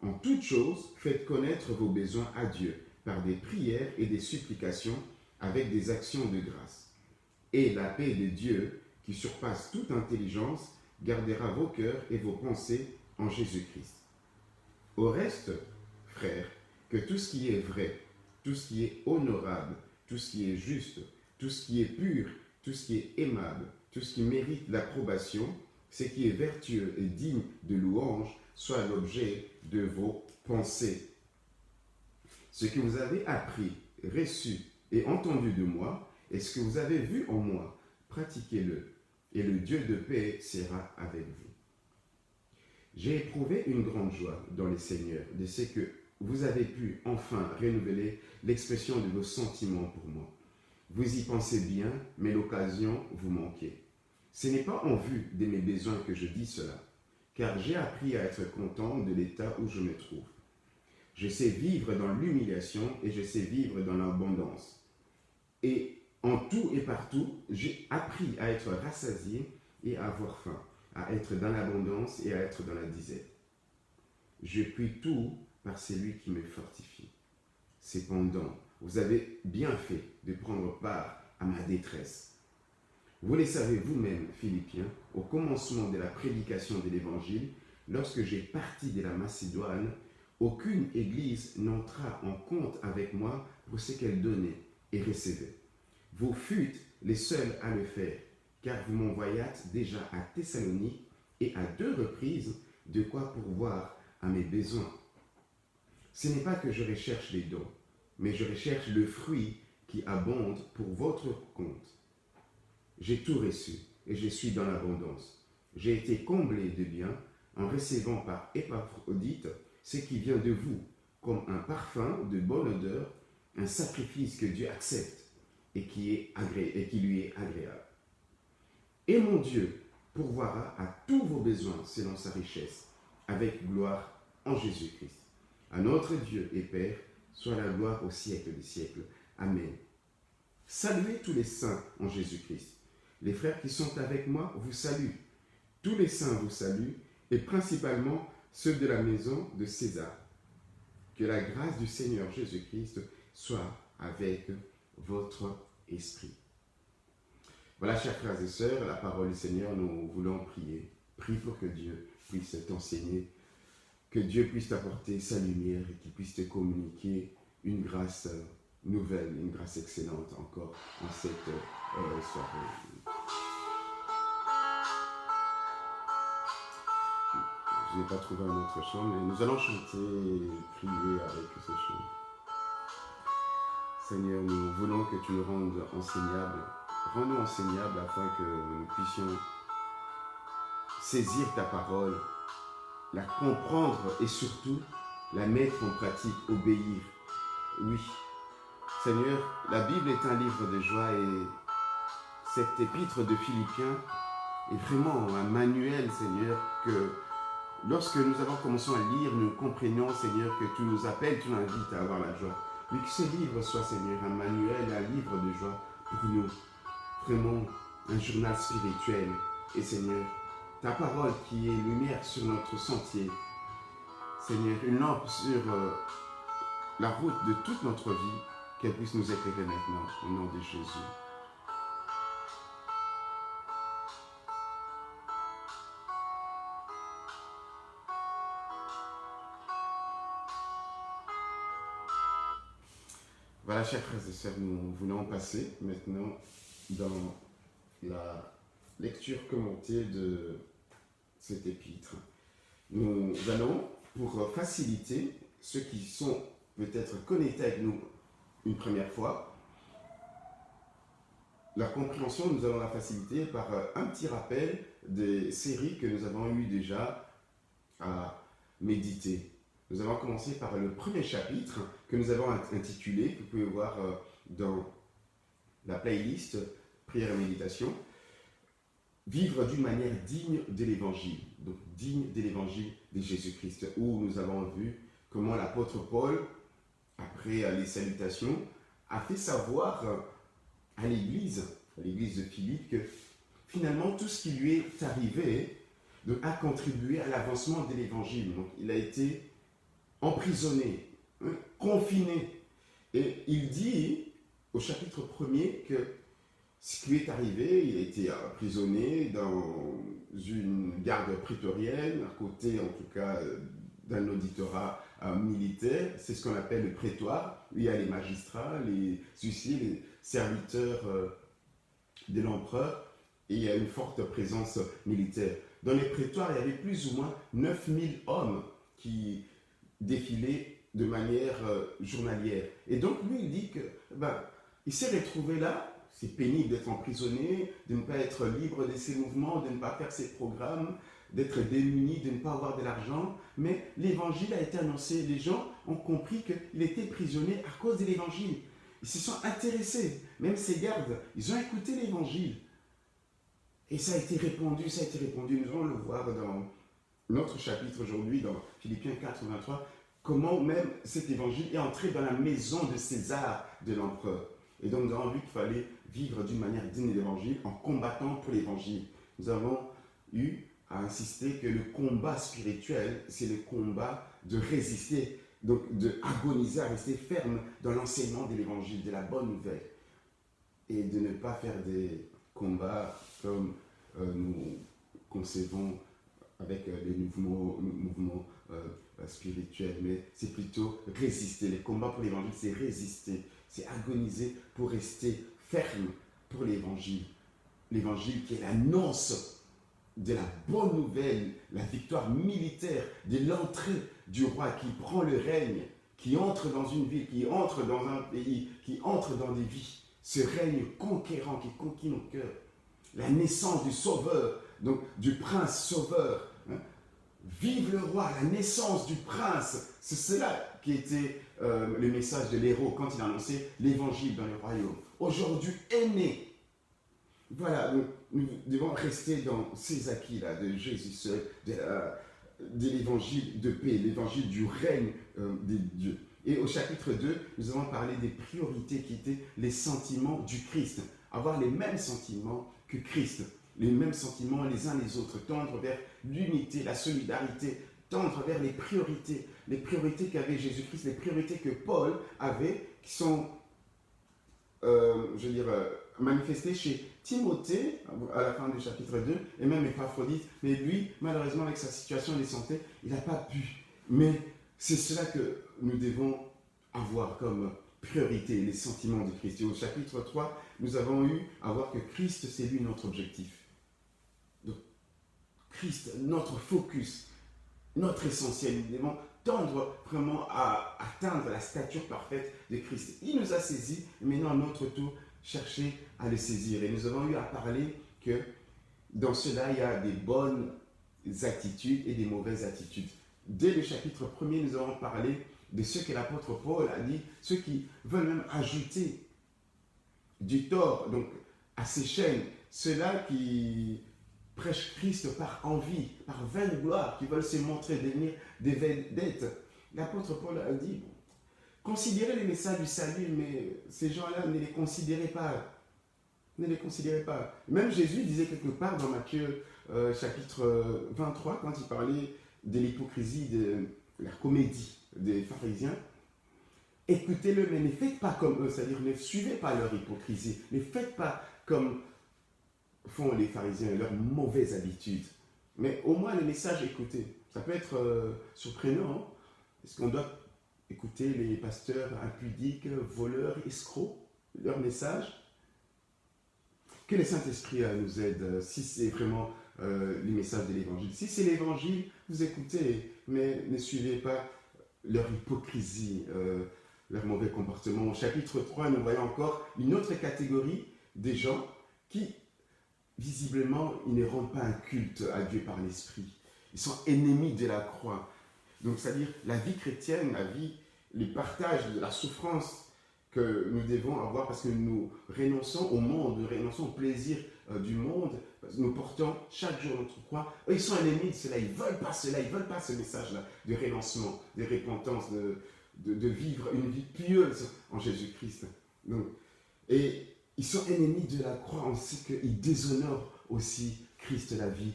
en toute chose, faites connaître vos besoins à Dieu par des prières et des supplications avec des actions de grâce. Et la paix de Dieu, qui surpasse toute intelligence, gardera vos cœurs et vos pensées en Jésus-Christ. Au reste, frères, que tout ce qui est vrai, tout ce qui est honorable, tout ce qui est juste, tout ce qui est pur, tout ce qui est aimable, tout ce qui mérite l'approbation, ce qui est vertueux et digne de louange, soit l'objet de vos pensées. Ce que vous avez appris, reçu et entendu de moi, et ce que vous avez vu en moi, pratiquez-le, et le Dieu de paix sera avec vous. J'ai éprouvé une grande joie dans le Seigneur de ce que vous avez pu enfin renouveler l'expression de vos sentiments pour moi. Vous y pensez bien, mais l'occasion vous manquait. Ce n'est pas en vue de mes besoins que je dis cela, car j'ai appris à être content de l'état où je me trouve. Je sais vivre dans l'humiliation et je sais vivre dans l'abondance. Et en tout et partout, j'ai appris à être rassasié et à avoir faim, à être dans l'abondance et à être dans la disette. Je puis tout par celui qui me fortifie. Cependant, vous avez bien fait de prendre part à ma détresse. Vous le savez vous-même, Philippiens, au commencement de la prédication de l'Évangile, lorsque j'ai parti de la Macédoine, aucune église n'entra en compte avec moi pour ce qu'elle donnait et recevait. Vous fûtes les seuls à le faire, car vous m'envoyâtes déjà à Thessalonique et à 2 reprises de quoi pourvoir à mes besoins. Ce n'est pas que je recherche les dons, mais je recherche le fruit qui abonde pour votre compte. J'ai tout reçu et je suis dans l'abondance. J'ai été comblé de bien en recevant par Épaphrodite ce qui vient de vous, comme un parfum de bonne odeur, un sacrifice que Dieu accepte et qui lui est agréable. Et mon Dieu pourvoira à tous vos besoins selon sa richesse, avec gloire en Jésus-Christ. À notre Dieu et Père, soit la gloire au siècle des siècles. Amen. Saluez tous les saints en Jésus-Christ. Les frères qui sont avec moi vous saluent. Tous les saints vous saluent, et principalement ceux de la maison de César. Que la grâce du Seigneur Jésus-Christ soit avec votre esprit. Voilà, chers frères et sœurs, la parole du Seigneur, nous voulons prier. Prie pour que Dieu puisse t'enseigner, que Dieu puisse t'apporter sa lumière et qu'il puisse te communiquer une grâce nouvelle, une grâce excellente encore en cette soirée. Je n'ai pas trouvé un autre chant, mais nous allons chanter et prier avec ce chant. Seigneur, nous voulons que tu nous rendes enseignables. Rends-nous enseignables afin que nous puissions saisir ta parole, la comprendre et surtout la mettre en pratique, obéir. Oui, Seigneur, la Bible est un livre de joie et cette épître de Philippiens est vraiment un manuel, Seigneur, que lorsque nous avons commencé à lire, nous comprenons, Seigneur, que tu nous appelles, tu nous invites à avoir la joie. Mais que ce livre soit, Seigneur, un manuel, un livre de joie pour nous. Vraiment un journal spirituel. Et Seigneur, ta parole qui est lumière sur notre sentier. Seigneur, une lampe sur la route de toute notre vie, qu'elle puisse nous éclairer maintenant, au nom de Jésus. Voilà, chers frères et sœurs, nous voulons passer maintenant dans la lecture commentée de cet épître. Nous allons, pour faciliter ceux qui sont peut-être connectés avec nous une première fois, la compréhension, nous allons la faciliter par un petit rappel des séries que nous avons eu déjà à méditer. Nous allons commencer par le premier chapitre que nous avons intitulé, que vous pouvez voir dans la playlist Prière et Méditation, Vivre d'une manière digne de l'Évangile, donc digne de l'Évangile de Jésus-Christ, où nous avons vu comment l'apôtre Paul, après les salutations, a fait savoir à l'église de Philippe, que finalement tout ce qui lui est arrivé a contribué à l'avancement de l'Évangile. Donc il a été emprisonné, confiné. Et il dit au chapitre 1er que ce qui lui est arrivé, il a été emprisonné dans une garde prétorienne, à côté en tout cas d'un auditorat militaire. C'est ce qu'on appelle le prétoire. Il y a les magistrats, les huissiers, les serviteurs de l'empereur, et il y a une forte présence militaire. Dans les prétoires, il y avait plus ou moins 9000 hommes qui défilaient de manière journalière. Et donc lui, il dit que il s'est retrouvé là. C'est pénible d'être emprisonné, de ne pas être libre de ses mouvements, de ne pas faire ses programmes, d'être démuni, de ne pas avoir de l'argent. Mais l'évangile a été annoncé. Les gens ont compris qu'il était prisonnier à cause de l'évangile. Ils se sont intéressés. Même ces gardes, ils ont écouté l'évangile. Et ça a été répandu. Nous allons le voir dans notre chapitre aujourd'hui, dans Philippiens 4, 23, comment même cet évangile est entré dans la maison de César, de l'empereur. Et donc nous avons vu qu'il fallait vivre d'une manière digne de l'évangile en combattant pour l'évangile. Nous avons eu à insister que le combat spirituel, c'est le combat de résister, donc de agoniser, à rester ferme dans l'enseignement de l'évangile, de la bonne nouvelle. Et de ne pas faire des combats comme nous concevons avec les mouvements spirituels, mais c'est plutôt résister. Les combats pour l'évangile, c'est résister. C'est agoniser pour rester ferme pour l'évangile. L'évangile qui est l'annonce de la bonne nouvelle, la victoire militaire, de l'entrée du roi qui prend le règne, qui entre dans une ville, qui entre dans un pays, qui entre dans des vies. Ce règne conquérant qui conquit nos cœurs. La naissance du sauveur, donc du prince sauveur. Vive le roi, la naissance du prince. C'est cela qui était le message de l'héros quand il annonçait l'évangile dans le royaume. Aujourd'hui est né. Voilà, donc nous devons rester dans ces acquis-là de Jésus seul, de l'évangile de paix, l'évangile du règne de Dieu. Et au chapitre 2, nous avons parlé des priorités qui étaient les sentiments du Christ. Avoir les mêmes sentiments que Christ. Les mêmes sentiments les uns les autres, tendre vers l'unité, la solidarité, tendre vers les priorités qu'avait Jésus-Christ, les priorités que Paul avait, qui sont, manifestées chez Timothée, à la fin du chapitre 2, et même Épaphrodite, mais lui, malheureusement, avec sa situation de santé, il n'a pas pu. Mais c'est cela que nous devons avoir comme priorités, les sentiments de Christ. Et au chapitre 3, nous avons eu à voir que Christ, c'est lui notre objectif. Donc, Christ, notre focus, notre essentiel. Nous devons tendre vraiment à atteindre la stature parfaite de Christ. Il nous a saisis, et maintenant à notre tour, chercher à le saisir. Et nous avons eu à parler que dans cela, il y a des bonnes attitudes et des mauvaises attitudes. Dès le chapitre 1er, nous avons parlé de ce que l'apôtre Paul a dit, ceux qui veulent même ajouter du tort donc, à ces chaînes, ceux-là qui prêchent Christ par envie, par vaine gloire, qui veulent se montrer, devenir des vedettes. L'apôtre Paul a dit, considérez les messages du salut, mais ces gens-là, ne les considérez pas. Ne les considérez pas. Même Jésus disait quelque part dans Matthieu chapitre 23, quand il parlait de l'hypocrisie, de la comédie des pharisiens, écoutez-le, mais ne faites pas comme eux, c'est-à-dire ne suivez pas leur hypocrisie, ne faites pas comme font les pharisiens, leurs mauvaises habitudes. Mais au moins le message écouté. Ça peut être surprenant. Hein? Est-ce qu'on doit écouter les pasteurs impudiques, voleurs, escrocs, leur message? Que le Saint-Esprit nous aide, si c'est vraiment le message de l'Évangile. Si c'est l'Évangile, vous écoutez, mais ne suivez pas leur hypocrisie, leur mauvais comportement. Au chapitre 3, nous voyons encore une autre catégorie des gens qui, visiblement, ils ne rendent pas un culte à Dieu par l'Esprit. Ils sont ennemis de la croix. Donc, c'est-à-dire la vie chrétienne, la vie, le partage de la souffrance que nous devons avoir parce que nous renonçons au monde, nous renonçons au plaisir du monde, nous portons chaque jour notre croix. Eux, ils sont ennemis de cela, ils ne veulent pas cela, ils ne veulent pas ce message-là de renoncement, de repentance, de vivre une vie pieuse en Jésus-Christ. Donc, et ils sont ennemis de la croix, on sait qu'ils déshonorent aussi Christ, la vie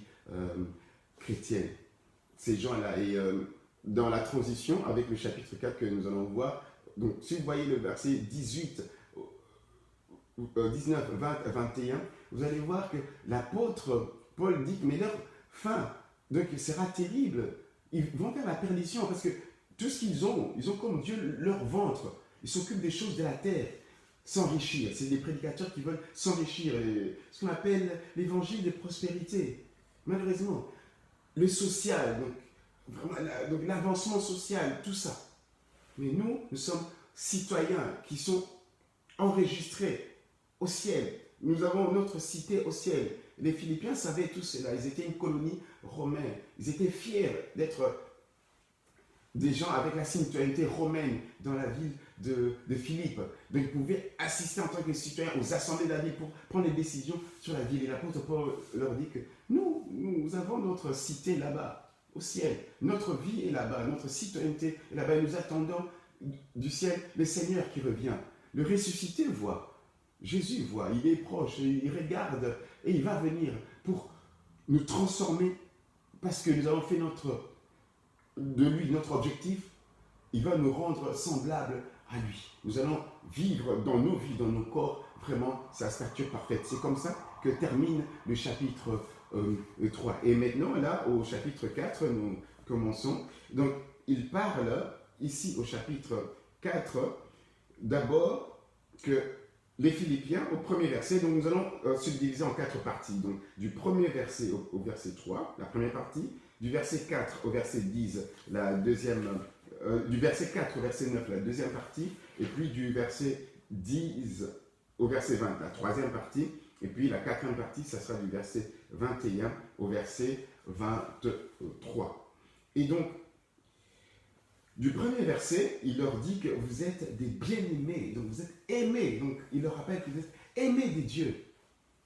chrétienne. Ces gens-là, et dans la transition avec le chapitre 4 que nous allons voir, donc si vous voyez le verset 18, 19, 20 à 21, vous allez voir que l'apôtre Paul dit, mais leur fin donc, sera terrible. Ils vont vers la perdition parce que tout ce qu'ils ont comme Dieu leur ventre. Ils s'occupent des choses de la terre, s'enrichir. C'est des prédicateurs qui veulent s'enrichir. Ce qu'on appelle l'évangile de prospérité. Malheureusement, le social, donc l'avancement social, tout ça. Mais nous sommes citoyens qui sont enregistrés au ciel. Nous avons notre cité au ciel. Les Philippiens savaient tout cela. Ils étaient une colonie romaine. Ils étaient fiers d'être des gens avec la citoyenneté romaine dans la ville de Philippe. Donc ils pouvaient assister en tant que citoyens aux assemblées de la ville pour prendre des décisions sur la ville. Et l'apôtre Paul leur dit que nous avons notre cité là-bas, au ciel. Notre vie est là-bas, notre citoyenneté est là-bas. Et nous attendons du ciel le Seigneur qui revient. Le ressuscité voit. Jésus voit, il est proche, il regarde et il va venir pour nous transformer parce que nous avons fait de lui notre objectif. Il va nous rendre semblables à lui. Nous allons vivre dans nos vies, dans nos corps, vraiment sa stature parfaite. C'est comme ça que termine le chapitre 3. Et maintenant, là, au chapitre 4, nous commençons. Donc, il parle ici au chapitre 4, d'abord que les Philippiens, au premier verset, donc nous allons subdiviser en 4 parties. Donc, du premier verset au verset 3, la première partie, du verset 4 au verset 10, la deuxième, du verset 4 au verset 9, la deuxième partie, et puis du verset 10 au verset 20, la troisième partie, et puis la quatrième partie, ça sera du verset 21 au verset 23. Et donc, du premier verset, il leur dit que vous êtes des bien-aimés, donc vous êtes aimés. Donc, il leur rappelle que vous êtes aimés des dieux.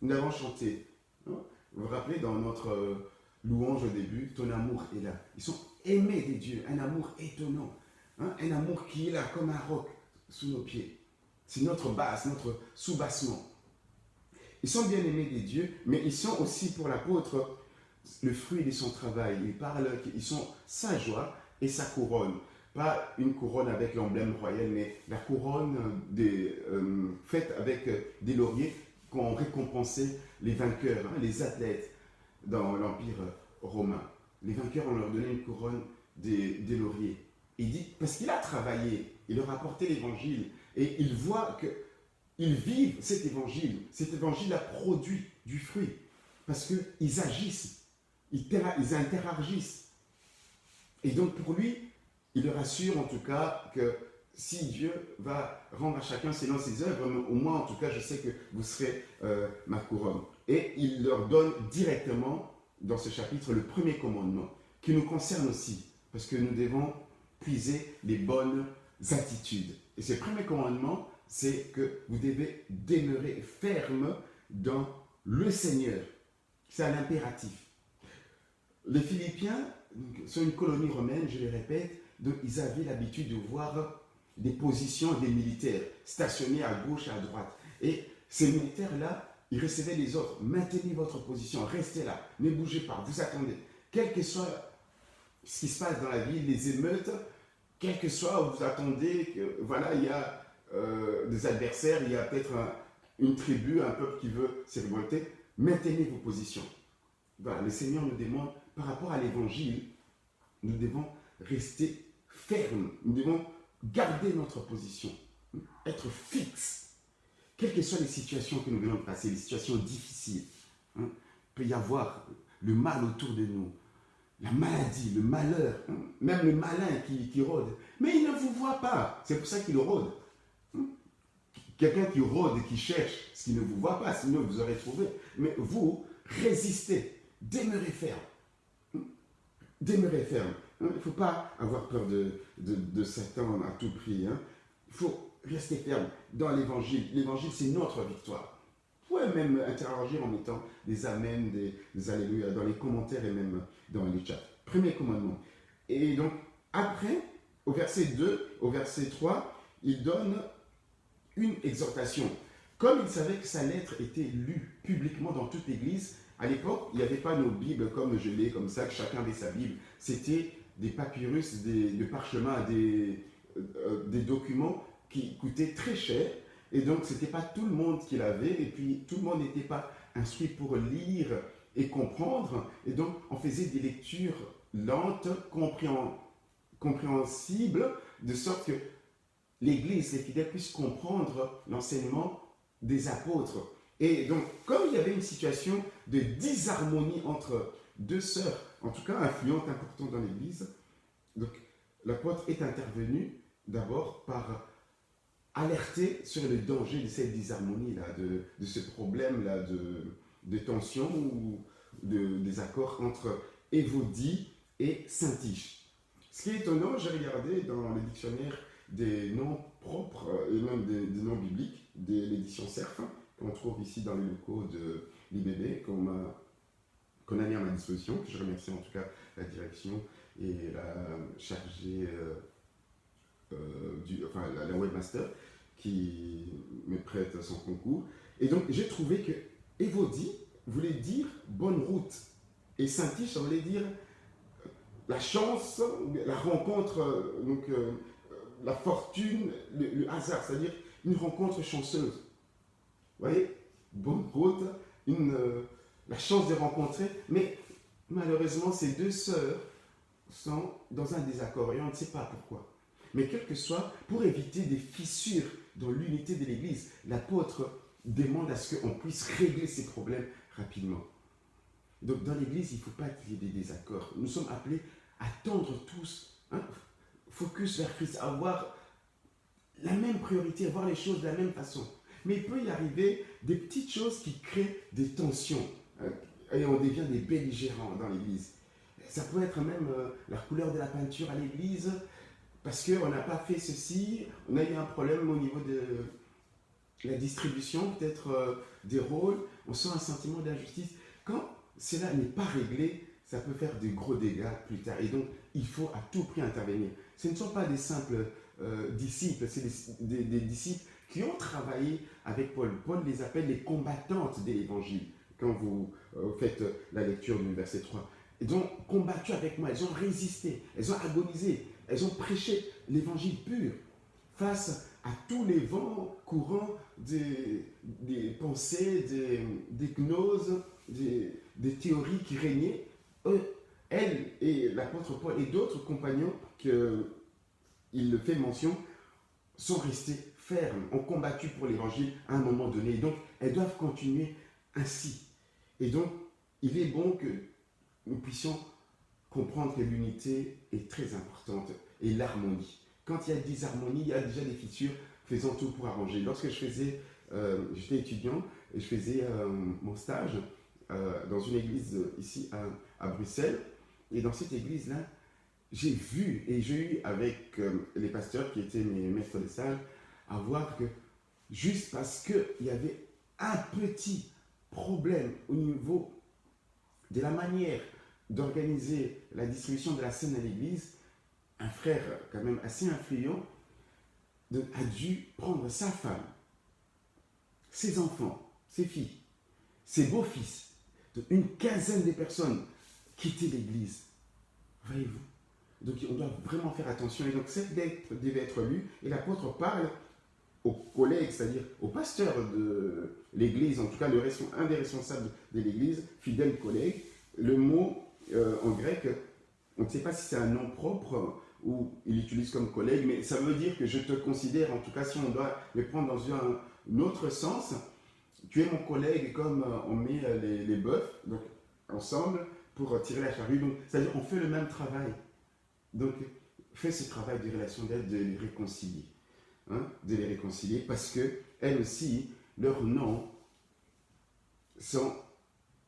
Nous l'avons chanté. Hein? Vous vous rappelez dans notre louange au début, ton amour est là. Ils sont aimés des dieux, un amour étonnant. Hein? Un amour qui est là comme un roc sous nos pieds. C'est notre base, notre sous-bassement. Ils sont bien aimés des dieux, mais ils sont aussi pour l'apôtre le fruit de son travail. Il parle qu'ils sont sa joie et sa couronne. Pas une couronne avec l'emblème royal, mais la couronne faite avec des lauriers qu'ont récompensé les vainqueurs, hein, les athlètes dans l'Empire romain. Les vainqueurs, on leur donnait une couronne des lauriers. Il dit, parce qu'il a travaillé, il leur a apporté l'évangile, Et ils voient qu'ils vivent cet évangile. Cet évangile a produit du fruit. Parce qu'ils agissent, ils interagissent. Et donc pour lui, il leur assure en tout cas que si Dieu va rendre à chacun selon ses œuvres, au moins en tout cas je sais que vous serez ma couronne. Et il leur donne directement dans ce chapitre le premier commandement qui nous concerne aussi parce que nous devons puiser les bonnes attitudes. Et ce premier commandement, c'est que vous devez demeurer ferme dans le Seigneur. C'est un impératif. Les Philippiens sont une colonie romaine, je le répète, donc ils avaient l'habitude de voir des positions des militaires stationnés à gauche et à droite. Et ces militaires-là, ils recevaient les ordres. Maintenez votre position, restez là, ne bougez pas, vous attendez. Quel que soit ce qui se passe dans la ville, les émeutes, quel que soit où vous attendez, que, voilà, il y a des adversaires, il y a peut-être une tribu, un peuple qui veut se révolter, maintenez vos positions. Voilà, le Seigneur nous demande, par rapport à l'évangile, nous devons rester fermes, nous devons garder notre position, être fixe, quelles que soient les situations que nous venons de passer, les situations difficiles. Il peut y avoir le mal autour de nous, la maladie, le malheur, même le malin qui rôde. Mais il ne vous voit pas, c'est pour ça qu'il rôde. Quelqu'un qui rôde et qui cherche ce qu'il ne vous voit pas, sinon vous aurez trouvé. Mais vous, résistez, demeurez ferme. Demeurez ferme. Il ne faut pas avoir peur de Satan à tout prix. Il faut rester ferme dans l'évangile. L'évangile, c'est notre victoire. Vous pouvez même interagir en mettant des amens, des alléluia dans les commentaires et même dans les chats. Premier commandement. Et donc, après, au verset 2, au verset 3, il donne une exhortation. Comme il savait que sa lettre était lue publiquement dans toute l'église, à l'époque, il n'y avait pas nos Bibles comme je l'ai, comme ça, que chacun avait sa Bible. C'était des papyrus, des parchemins, des documents qui coûtaient très cher. Et donc, ce n'était pas tout le monde qui l'avait. Et puis, tout le monde n'était pas instruit pour lire et comprendre. Et donc, on faisait des lectures lentes, compréhensibles, de sorte que l'Église, les fidèles puissent comprendre l'enseignement des apôtres. Et donc, comme il y avait une situation de disharmonie entre deux sœurs, en tout cas influentes, importantes dans l'Église, donc l'apôtre est intervenu d'abord par alerter sur le danger de cette disharmonie-là, de ce problème-là de tension ou de désaccord entre Évodie et Syntyche. Ce qui est étonnant, j'ai regardé dans le dictionnaire des noms propres et même des noms bibliques de l'édition Cerf, qu'on trouve ici dans les locaux de l'IBB, qu'on a mis à ma disposition, que je remercie en tout cas la direction et la chargée, la webmaster, qui me prête son concours. Et donc j'ai trouvé que Évodie voulait dire bonne route, et Syntyche, ça voulait dire la chance, la rencontre, la fortune, le hasard, c'est-à-dire une rencontre chanceuse. Vous voyez, bonne route, la chance de rencontrer, mais malheureusement, ces deux sœurs sont dans un désaccord et on ne sait pas pourquoi. Mais quel que soit, pour éviter des fissures dans l'unité de l'Église, l'apôtre demande à ce qu'on puisse régler ces problèmes rapidement. Donc dans l'Église, il ne faut pas qu'il y ait des désaccords. Nous sommes appelés à tendre tous, focus vers Christ, à avoir la même priorité, à voir les choses de la même façon. Mais il peut y arriver des petites choses qui créent des tensions et on devient des belligérants dans l'Église. Ça peut être même la couleur de la peinture à l'Église parce qu'on n'a pas fait ceci, on a eu un problème au niveau de la distribution, peut-être des rôles, on sent un sentiment d'injustice. Quand cela n'est pas réglé, ça peut faire de gros dégâts plus tard. Et donc, il faut à tout prix intervenir. Ce ne sont pas des simples disciples, c'est des disciples qui ont travaillé avec Paul. Paul les appelle les combattantes de l'Évangile, quand vous faites la lecture du verset 3. Elles ont combattu avec moi, elles ont résisté, elles ont agonisé, elles ont prêché l'Évangile pur face à tous les vents courants des pensées, des gnoses, des théories qui régnaient. Elle et l'apôtre Paul et d'autres compagnons qu'il fait mention sont restés fermes, ont combattu pour l'évangile à un moment donné. Et donc, elles doivent continuer ainsi. Et donc, il est bon que nous puissions comprendre que l'unité est très importante et l'harmonie. Quand il y a des harmonies, il y a déjà des fissures, faisons tout pour arranger. Lorsque j'étais étudiant et je faisais mon stage dans une église ici à Bruxelles, et dans cette église-là, j'ai vu et j'ai eu avec les pasteurs qui étaient mes maîtres de salle à voir que juste parce qu'il y avait un petit problème au niveau de la manière d'organiser la distribution de la scène à l'église, un frère quand même assez influent a dû prendre sa femme, ses enfants, ses filles, ses beaux-fils, une quinzaine de personnes quitter l'église. Voyez-vous? Donc on doit vraiment faire attention. Et donc cette lettre devait être lue et l'apôtre parle aux collègues, c'est-à-dire aux pasteurs de l'église, en tout cas un des responsables de l'église, fidèle collègue. Le mot en grec, on ne sait pas si c'est un nom propre ou il utilise comme collègue, mais ça veut dire que je te considère, en tout cas si on doit le prendre dans un autre sens, tu es mon collègue comme on met les bœufs donc, ensemble pour tirer la charrue. Donc, c'est-à-dire on fait le même travail. Donc, fais ce travail de relation d'aide, de les réconcilier. De les réconcilier parce que elles aussi, leurs noms sont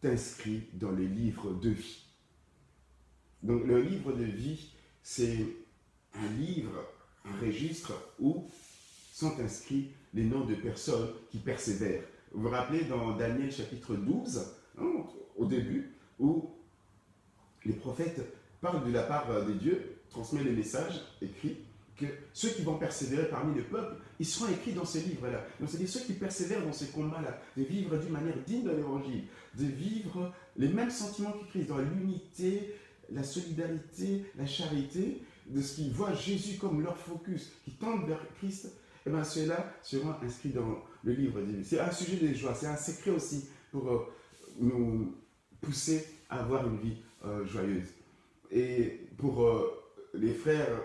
inscrits dans le livre de vie. Donc, le livre de vie, c'est un livre, un registre où sont inscrits les noms de personnes qui persévèrent. Vous vous rappelez dans Daniel chapitre 12, au début, où les prophètes parlent de la part de Dieu, transmettent les messages écrits, que ceux qui vont persévérer parmi le peuple, ils seront écrits dans ce livre-là. Donc c'est-à-dire ceux qui persévèrent dans ce combat-là, de vivre d'une manière digne de l'évangile, de vivre les mêmes sentiments que Christ, dans l'unité, la solidarité, la charité, de ce qui voient Jésus comme leur focus, qui tendent vers Christ, et bien ceux-là seront inscrits dans le livre de vie. C'est un sujet de joie, c'est un secret aussi pour nous pousser à avoir une vie joyeuse. Et pour les frères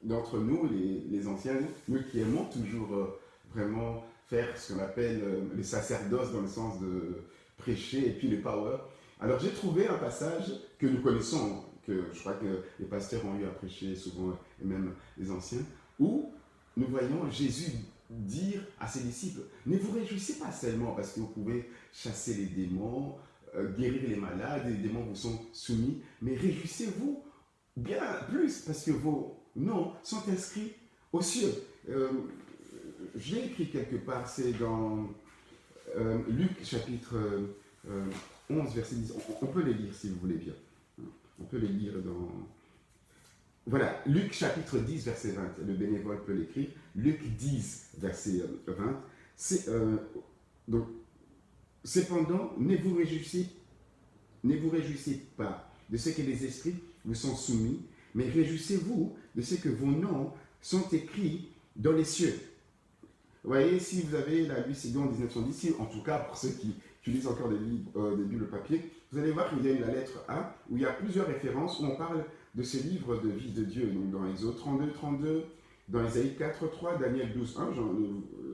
d'entre nous, les anciens, nous qui aimons toujours vraiment faire ce qu'on appelle le sacerdoce dans le sens de prêcher et puis le power. Alors j'ai trouvé un passage que nous connaissons, que je crois que les pasteurs ont eu à prêcher souvent, et même les anciens, où nous voyons Jésus dire à ses disciples, ne vous réjouissez pas seulement parce que vous pouvez chasser les démons, guérir les malades, les démons vous sont soumis, mais réjouissez-vous bien plus parce que vos noms sont inscrits aux cieux. Je l'ai écrit quelque part, c'est dans Luc chapitre 11, verset 10. On peut les lire si vous voulez bien. On peut les lire dans... Voilà, Luc chapitre 10, verset 20. Le bénévole peut l'écrire. Luc 10, verset 20. Donc, cependant, ne vous réjouissez pas de ce que les esprits vous sont soumis, mais réjouissez-vous de ce que vos noms sont écrits dans les cieux. Vous voyez, si vous avez la Lucidon en 1910, en tout cas pour ceux qui utilisent encore des Bibles papier, vous allez voir qu'il y a la lettre A, où il y a plusieurs références, où on parle de ce livre de vie de Dieu, donc dans Exode 32, dans Ésaïe 4.3, Daniel 12.1, j'en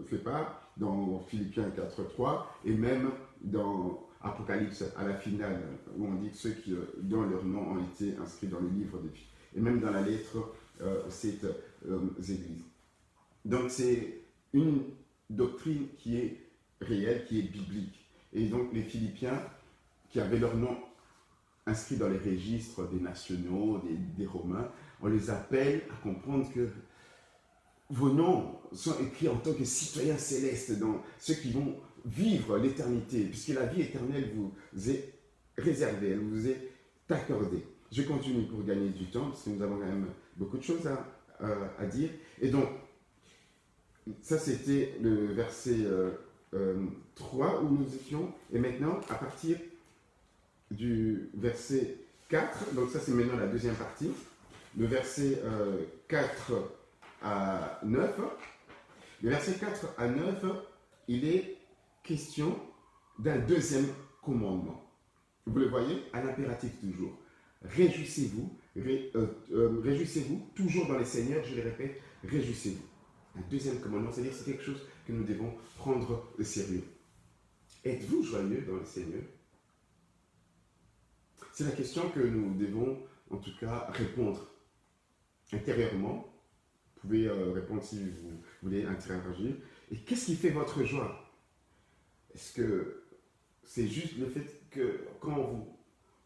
fais pas, dans Philippiens 4.3, et même dans Apocalypse à la finale, où on dit que ceux dont leurs noms ont été inscrits dans le livre de vie, et même dans la lettre cette église. Donc c'est une doctrine qui est réelle, qui est biblique. Et donc les Philippiens, qui avaient leur nom inscrit dans les registres des nationaux, des Romains, on les appelle à comprendre que vos noms sont écrits en tant que citoyens célestes, dans ceux qui vont vivre l'éternité, puisque la vie éternelle vous est réservée, elle vous est accordée. Je continue pour gagner du temps, parce que nous avons quand même beaucoup de choses à dire. Et donc, ça c'était le verset 3 où nous étions. Et maintenant, à partir du verset 4, donc ça c'est maintenant la deuxième partie, le verset 4 à 9. Le verset 4 à 9, il est question d'un deuxième commandement. Vous le voyez, à l'impératif toujours. Réjouissez-vous, réjouissez-vous toujours dans les Seigneurs, je le répète, réjouissez-vous. Un deuxième commandement, c'est-à-dire que c'est quelque chose que nous devons prendre au sérieux. Êtes-vous joyeux dans le Seigneur? C'est la question que nous devons, en tout cas, répondre intérieurement. Vous pouvez répondre si vous voulez interagir. Et qu'est-ce qui fait votre joie? Est-ce que c'est juste le fait que quand on vous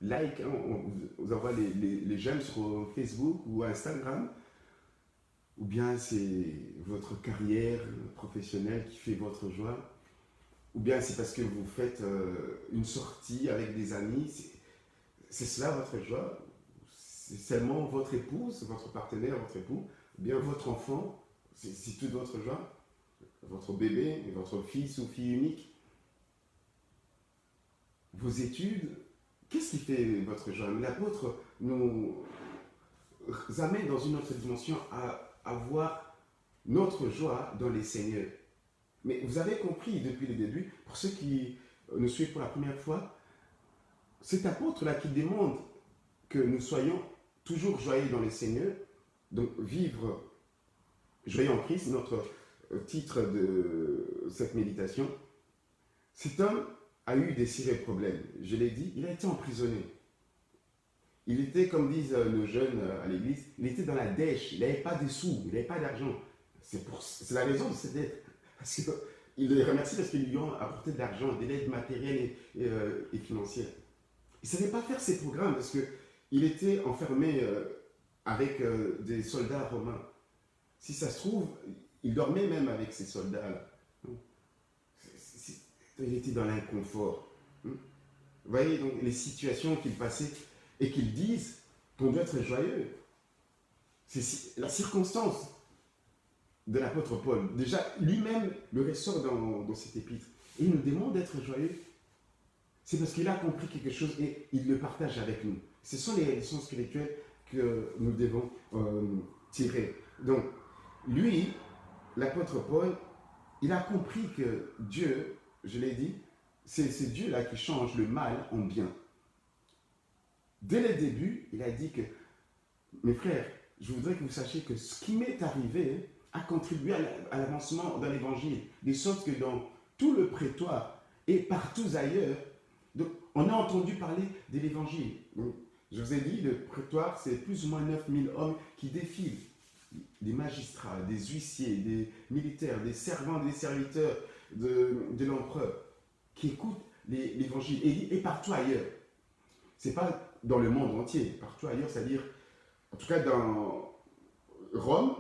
like, hein, on vous envoie les j'aime sur Facebook ou Instagram, ou bien c'est votre carrière professionnelle qui fait votre joie, ou bien c'est parce que vous faites une sortie avec des amis, c'est cela votre joie? C'est seulement votre épouse, votre partenaire, votre époux, ou bien votre enfant, c'est toute votre joie? Votre bébé, votre fils ou fille unique? Vos études? Qu'est-ce qui fait votre joie? L'apôtre nous amène dans une autre dimension à voir notre joie dans les Seigneurs. Mais vous avez compris depuis le début, pour ceux qui nous suivent pour la première fois, cet apôtre-là qui demande que nous soyons toujours joyeux dans les Seigneurs, donc vivre joyeux en Christ, notre titre de cette méditation, cet homme a eu des sérieux problèmes. Je l'ai dit, il a été emprisonné. Il était, comme disent nos jeunes à l'église, il était dans la dèche, il n'avait pas de sous, il n'avait pas d'argent. C'est la raison de cette dette. Parce qu'il les remercie parce qu'ils lui ont apporté de l'argent, de l'aide matérielle et financière. Il ne savait pas faire ses programmes parce qu'il était enfermé avec des soldats romains. Si ça se trouve, il dormait même avec ces soldats-là. Il était dans l'inconfort. Vous voyez donc les situations qu'il passait et qu'ils disent qu'on doit être joyeux. C'est la circonstance de l'apôtre Paul. Déjà, lui-même le ressort dans cet épître. Et il nous demande d'être joyeux. C'est parce qu'il a compris quelque chose et il le partage avec nous. Ce sont les leçons spirituelles que nous devons tirer. Donc, lui, l'apôtre Paul, il a compris que Dieu, je l'ai dit, c'est Dieu-là qui change le mal en bien. Dès le début, il a dit que, mes frères, je voudrais que vous sachiez que ce qui m'est arrivé a contribué à l'avancement dans l'évangile, de sorte que dans tout le prétoire et partout ailleurs, donc, on a entendu parler de l'évangile. Je vous ai dit, le prétoire, c'est plus ou moins 9000 hommes qui défilent. Des magistrats, des huissiers, des militaires, des servants, des serviteurs de l'empereur qui écoutent l'évangile et partout ailleurs. Ce n'est pas dans le monde entier, partout ailleurs, c'est-à-dire, en tout cas dans Rome,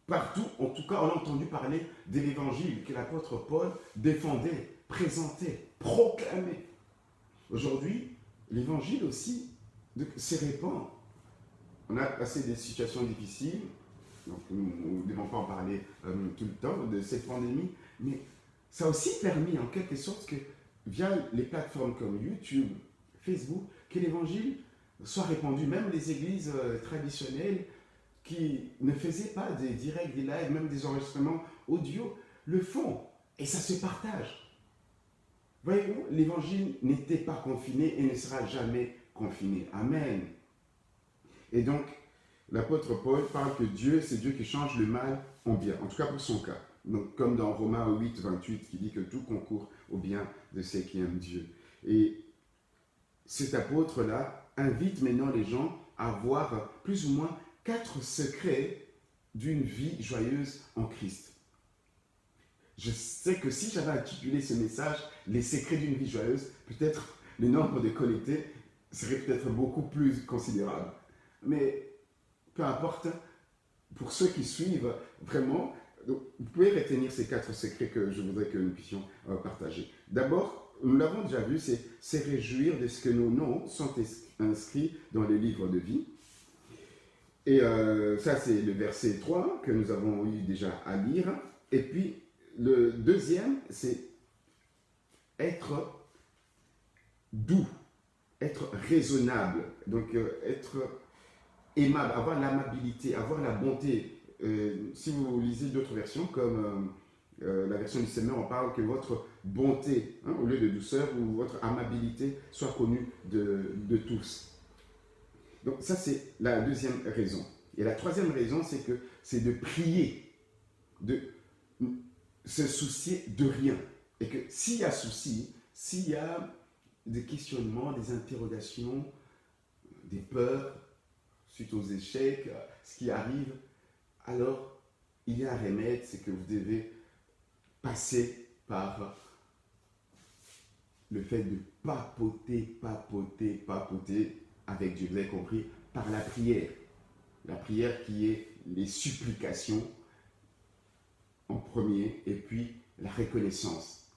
partout, en tout cas, on a entendu parler de l'évangile que l'apôtre Paul défendait, présentait, proclamait. Aujourd'hui, l'évangile aussi se répand. On a passé des situations difficiles, donc nous ne devons pas en parler tout le temps de cette pandémie, mais ça a aussi permis en quelque sorte que via les plateformes comme YouTube, Facebook, que l'évangile soit répandu. Même les églises traditionnelles qui ne faisaient pas des directs, des lives, même des enregistrements audio, le font et ça se partage. Voyez-vous, l'évangile n'était pas confiné et ne sera jamais confiné. Amen. Et donc, l'apôtre Paul parle que Dieu, c'est Dieu qui change le mal en bien, en tout cas pour son cas. Donc, comme dans Romains 8, 28, qui dit que tout concourt au bien de ceux qui aiment Dieu. Et cet apôtre-là invite maintenant les gens à avoir plus ou moins 4 secrets d'une vie joyeuse en Christ. Je sais que si j'avais intitulé ce message « Les secrets d'une vie joyeuse », peut-être le nombre de connectés serait peut-être beaucoup plus considérable. Mais peu importe, pour ceux qui suivent vraiment, vous pouvez retenir ces 4 secrets que je voudrais que nous puissions partager. D'abord, nous l'avons déjà vu, c'est se réjouir de ce que nos noms sont inscrits dans le livre de vie. Et ça, c'est le verset 3 que nous avons eu déjà à lire. Et puis, le deuxième, c'est être doux, être raisonnable, donc être aimable, avoir l'amabilité, avoir la bonté. Si vous lisez d'autres versions, comme la version du Seigneur, on parle que votre bonté, au lieu de douceur, ou votre amabilité soit connue de tous. Donc ça, c'est la deuxième raison. Et la troisième raison, c'est de prier. de se soucier de rien. Et que s'il y a souci, s'il y a des questionnements, des interrogations, des peurs, suite aux échecs, ce qui arrive, alors il y a un remède, c'est que vous devez passer par le fait de papoter avec Dieu. Vous avez compris, par la prière. La prière qui est les supplications en premier et puis la reconnaissance.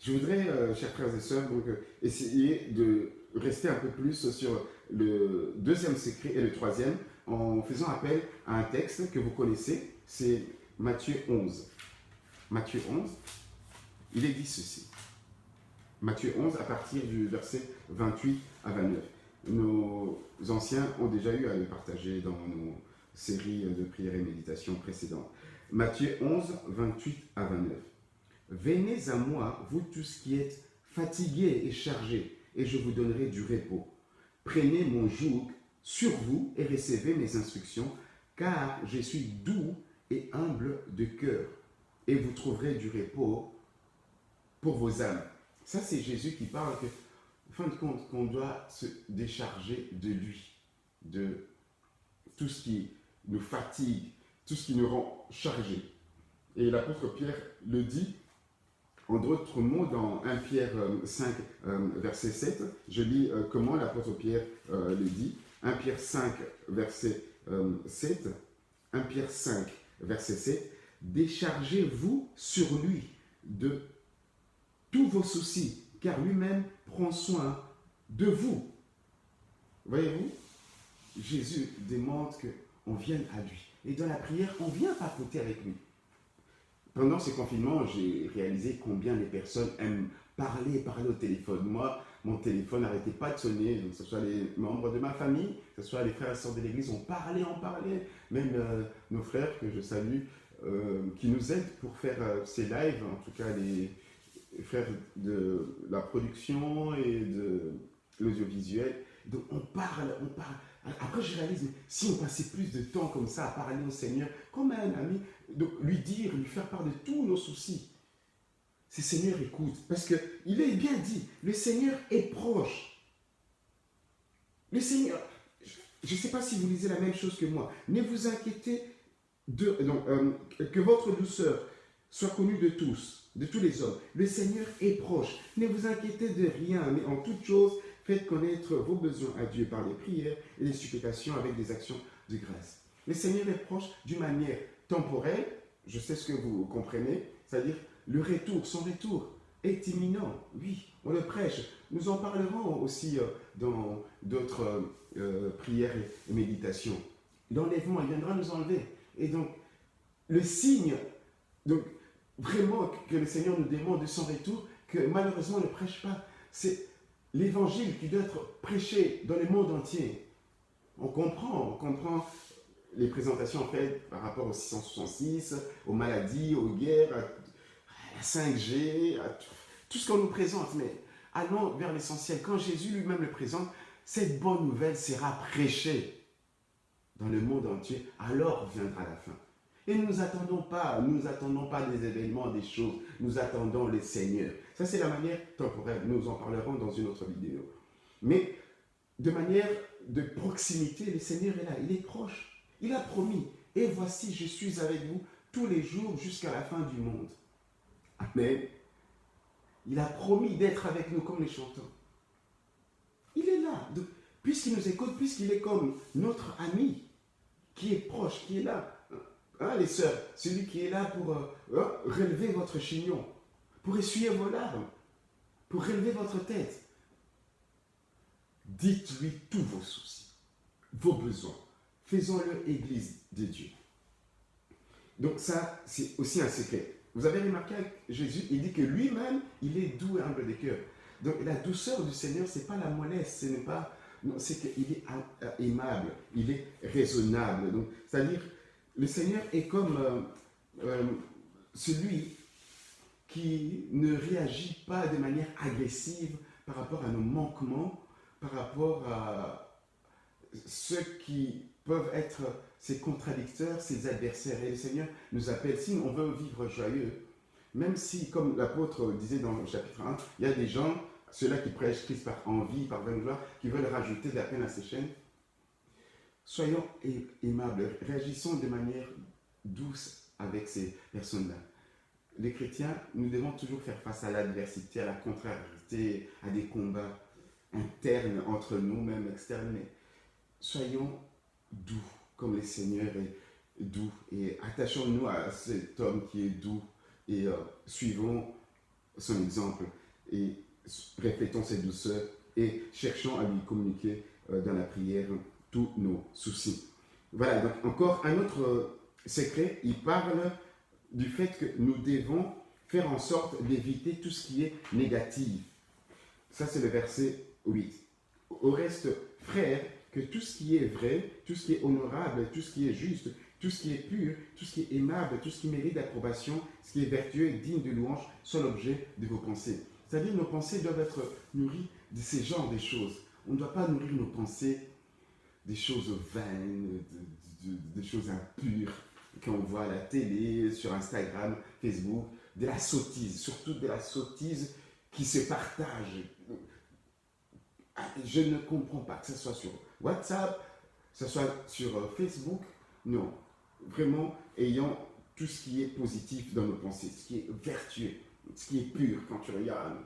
Je voudrais, chers frères et sœurs, donc, essayer de rester un peu plus sur le deuxième secret et le troisième en faisant appel à un texte que vous connaissez, c'est Matthieu 11. Matthieu 11, il est dit ceci. Matthieu 11 à partir du verset 28 à 29. Nos anciens ont déjà eu à le partager dans nos séries de prières et méditations précédentes. Matthieu 11, 28 à 29. Venez à moi, vous tous qui êtes fatigués et chargés, et je vous donnerai du repos. Prenez mon joug sur vous et recevez mes instructions, car je suis doux et humble de cœur, et vous trouverez du repos pour vos âmes. Ça, c'est Jésus qui parle que, en fin de compte, qu'on doit se décharger de lui, de tout ce qui nous fatigue, tout ce qui nous rend chargés. Et l'apôtre Pierre le dit, en d'autres mots, dans 1 Pierre 5, verset 7, je lis comment l'apôtre Pierre le dit. 1 Pierre 5, verset 7. 1 Pierre 5, verset 7. Déchargez-vous sur lui de tous vos soucis, car lui-même prend soin de vous. Voyez-vous, Jésus demande qu'on vienne à lui. Et dans la prière, on vient papoter avec lui. Pendant ce confinement, j'ai réalisé combien les personnes aiment parler au téléphone. Moi, mon téléphone n'arrêtait pas de sonner, que ce soit les membres de ma famille, que ce soit les frères et sœurs de l'église, on parlait. Même nos frères que je salue, qui nous aident pour faire ces lives, en tout cas les frères de la production et de l'audiovisuel. Donc on parle. Après, je réalise, si on passait plus de temps comme ça à parler au Seigneur, comme un ami, donc lui dire, lui faire part de tous nos soucis, le Seigneur écoute. Parce qu'il est bien dit, le Seigneur est proche. Le Seigneur, je ne sais pas si vous lisez la même chose que moi, ne vous inquiétez que votre douceur soit connue de tous les hommes. Le Seigneur est proche. Ne vous inquiétez de rien, mais en toute chose, faites connaître vos besoins à Dieu par les prières et les supplications avec des actions de grâce. Le Seigneur est proche d'une manière temporelle, je sais ce que vous comprenez, c'est-à-dire son retour est imminent. Oui, on le prêche. Nous en parlerons aussi dans d'autres prières et méditations. L'enlèvement, il viendra nous enlever. Et donc, le signe, donc, vraiment que le Seigneur nous demande de son retour, que malheureusement on ne prêche pas, c'est l'évangile qui doit être prêché dans le monde entier. On comprend les présentations faites par rapport au 666, aux maladies, aux guerres, à la 5G, à tout ce qu'on nous présente, mais allons vers l'essentiel. Quand Jésus lui-même le présente, cette bonne nouvelle sera prêchée dans le monde entier, alors viendra la fin. Et nous n'attendons pas des événements, des choses, nous attendons le Seigneur. Ça, c'est la manière temporelle, nous en parlerons dans une autre vidéo. Mais de manière de proximité, le Seigneur est là, il est proche. Il a promis, et voici, je suis avec vous tous les jours jusqu'à la fin du monde. Amen. Il a promis d'être avec nous comme les chanteurs. Il est là. Donc, puisqu'il nous écoute, puisqu'il est comme notre ami, qui est proche, qui est là. Hein, les sœurs, celui qui est là pour relever votre chignon, pour essuyer vos larmes, pour relever votre tête. Dites-lui tous vos soucis, vos besoins. Faisons-le Église de Dieu. Donc ça, c'est aussi un secret. Vous avez remarqué avec Jésus, il dit que lui-même, il est doux et humble de cœur. Donc la douceur du Seigneur, ce n'est pas la mollesse, ce n'est pas... Non, c'est qu'il est aimable, il est raisonnable. Donc, c'est-à-dire, le Seigneur est comme celui qui ne réagit pas de manière agressive par rapport à nos manquements, par rapport à ceux qui peuvent être ses contradicteurs, ses adversaires. Et le Seigneur nous appelle, si on veut vivre joyeux, même si, comme l'apôtre disait dans le chapitre 1, il y a des gens, ceux-là qui prêchent Christ par envie, par vaine gloire, qui veulent rajouter de la peine à ces chaînes. Soyons aimables, réagissons de manière douce avec ces personnes-là. Les chrétiens, nous devons toujours faire face à l'adversité, à la contrariété, à des combats internes entre nous, même externes, mais soyons doux, comme le Seigneur est doux, et attachons-nous à cet homme qui est doux, et suivons son exemple, et reflétons cette douceur, et cherchons à lui communiquer dans la prière tous nos soucis. Voilà, donc encore un autre secret, il parle du fait que nous devons faire en sorte d'éviter tout ce qui est négatif. Ça, c'est le verset 8. Au reste, frères, que tout ce qui est vrai, tout ce qui est honorable, tout ce qui est juste, tout ce qui est pur, tout ce qui est aimable, tout ce qui mérite d'approbation, ce qui est vertueux et digne de louange, soit l'objet de vos pensées. C'est-à-dire, nos pensées doivent être nourries de ces genres de choses. On ne doit pas nourrir nos pensées des choses vaines, des choses impures qu'on voit à la télé, sur Instagram, Facebook, de la sottise, surtout de la sottise qui se partage. Je ne comprends pas que ce soit sur WhatsApp, que ce soit sur Facebook. Non, vraiment, ayant tout ce qui est positif dans nos pensées, ce qui est vertueux, ce qui est pur quand tu regardes.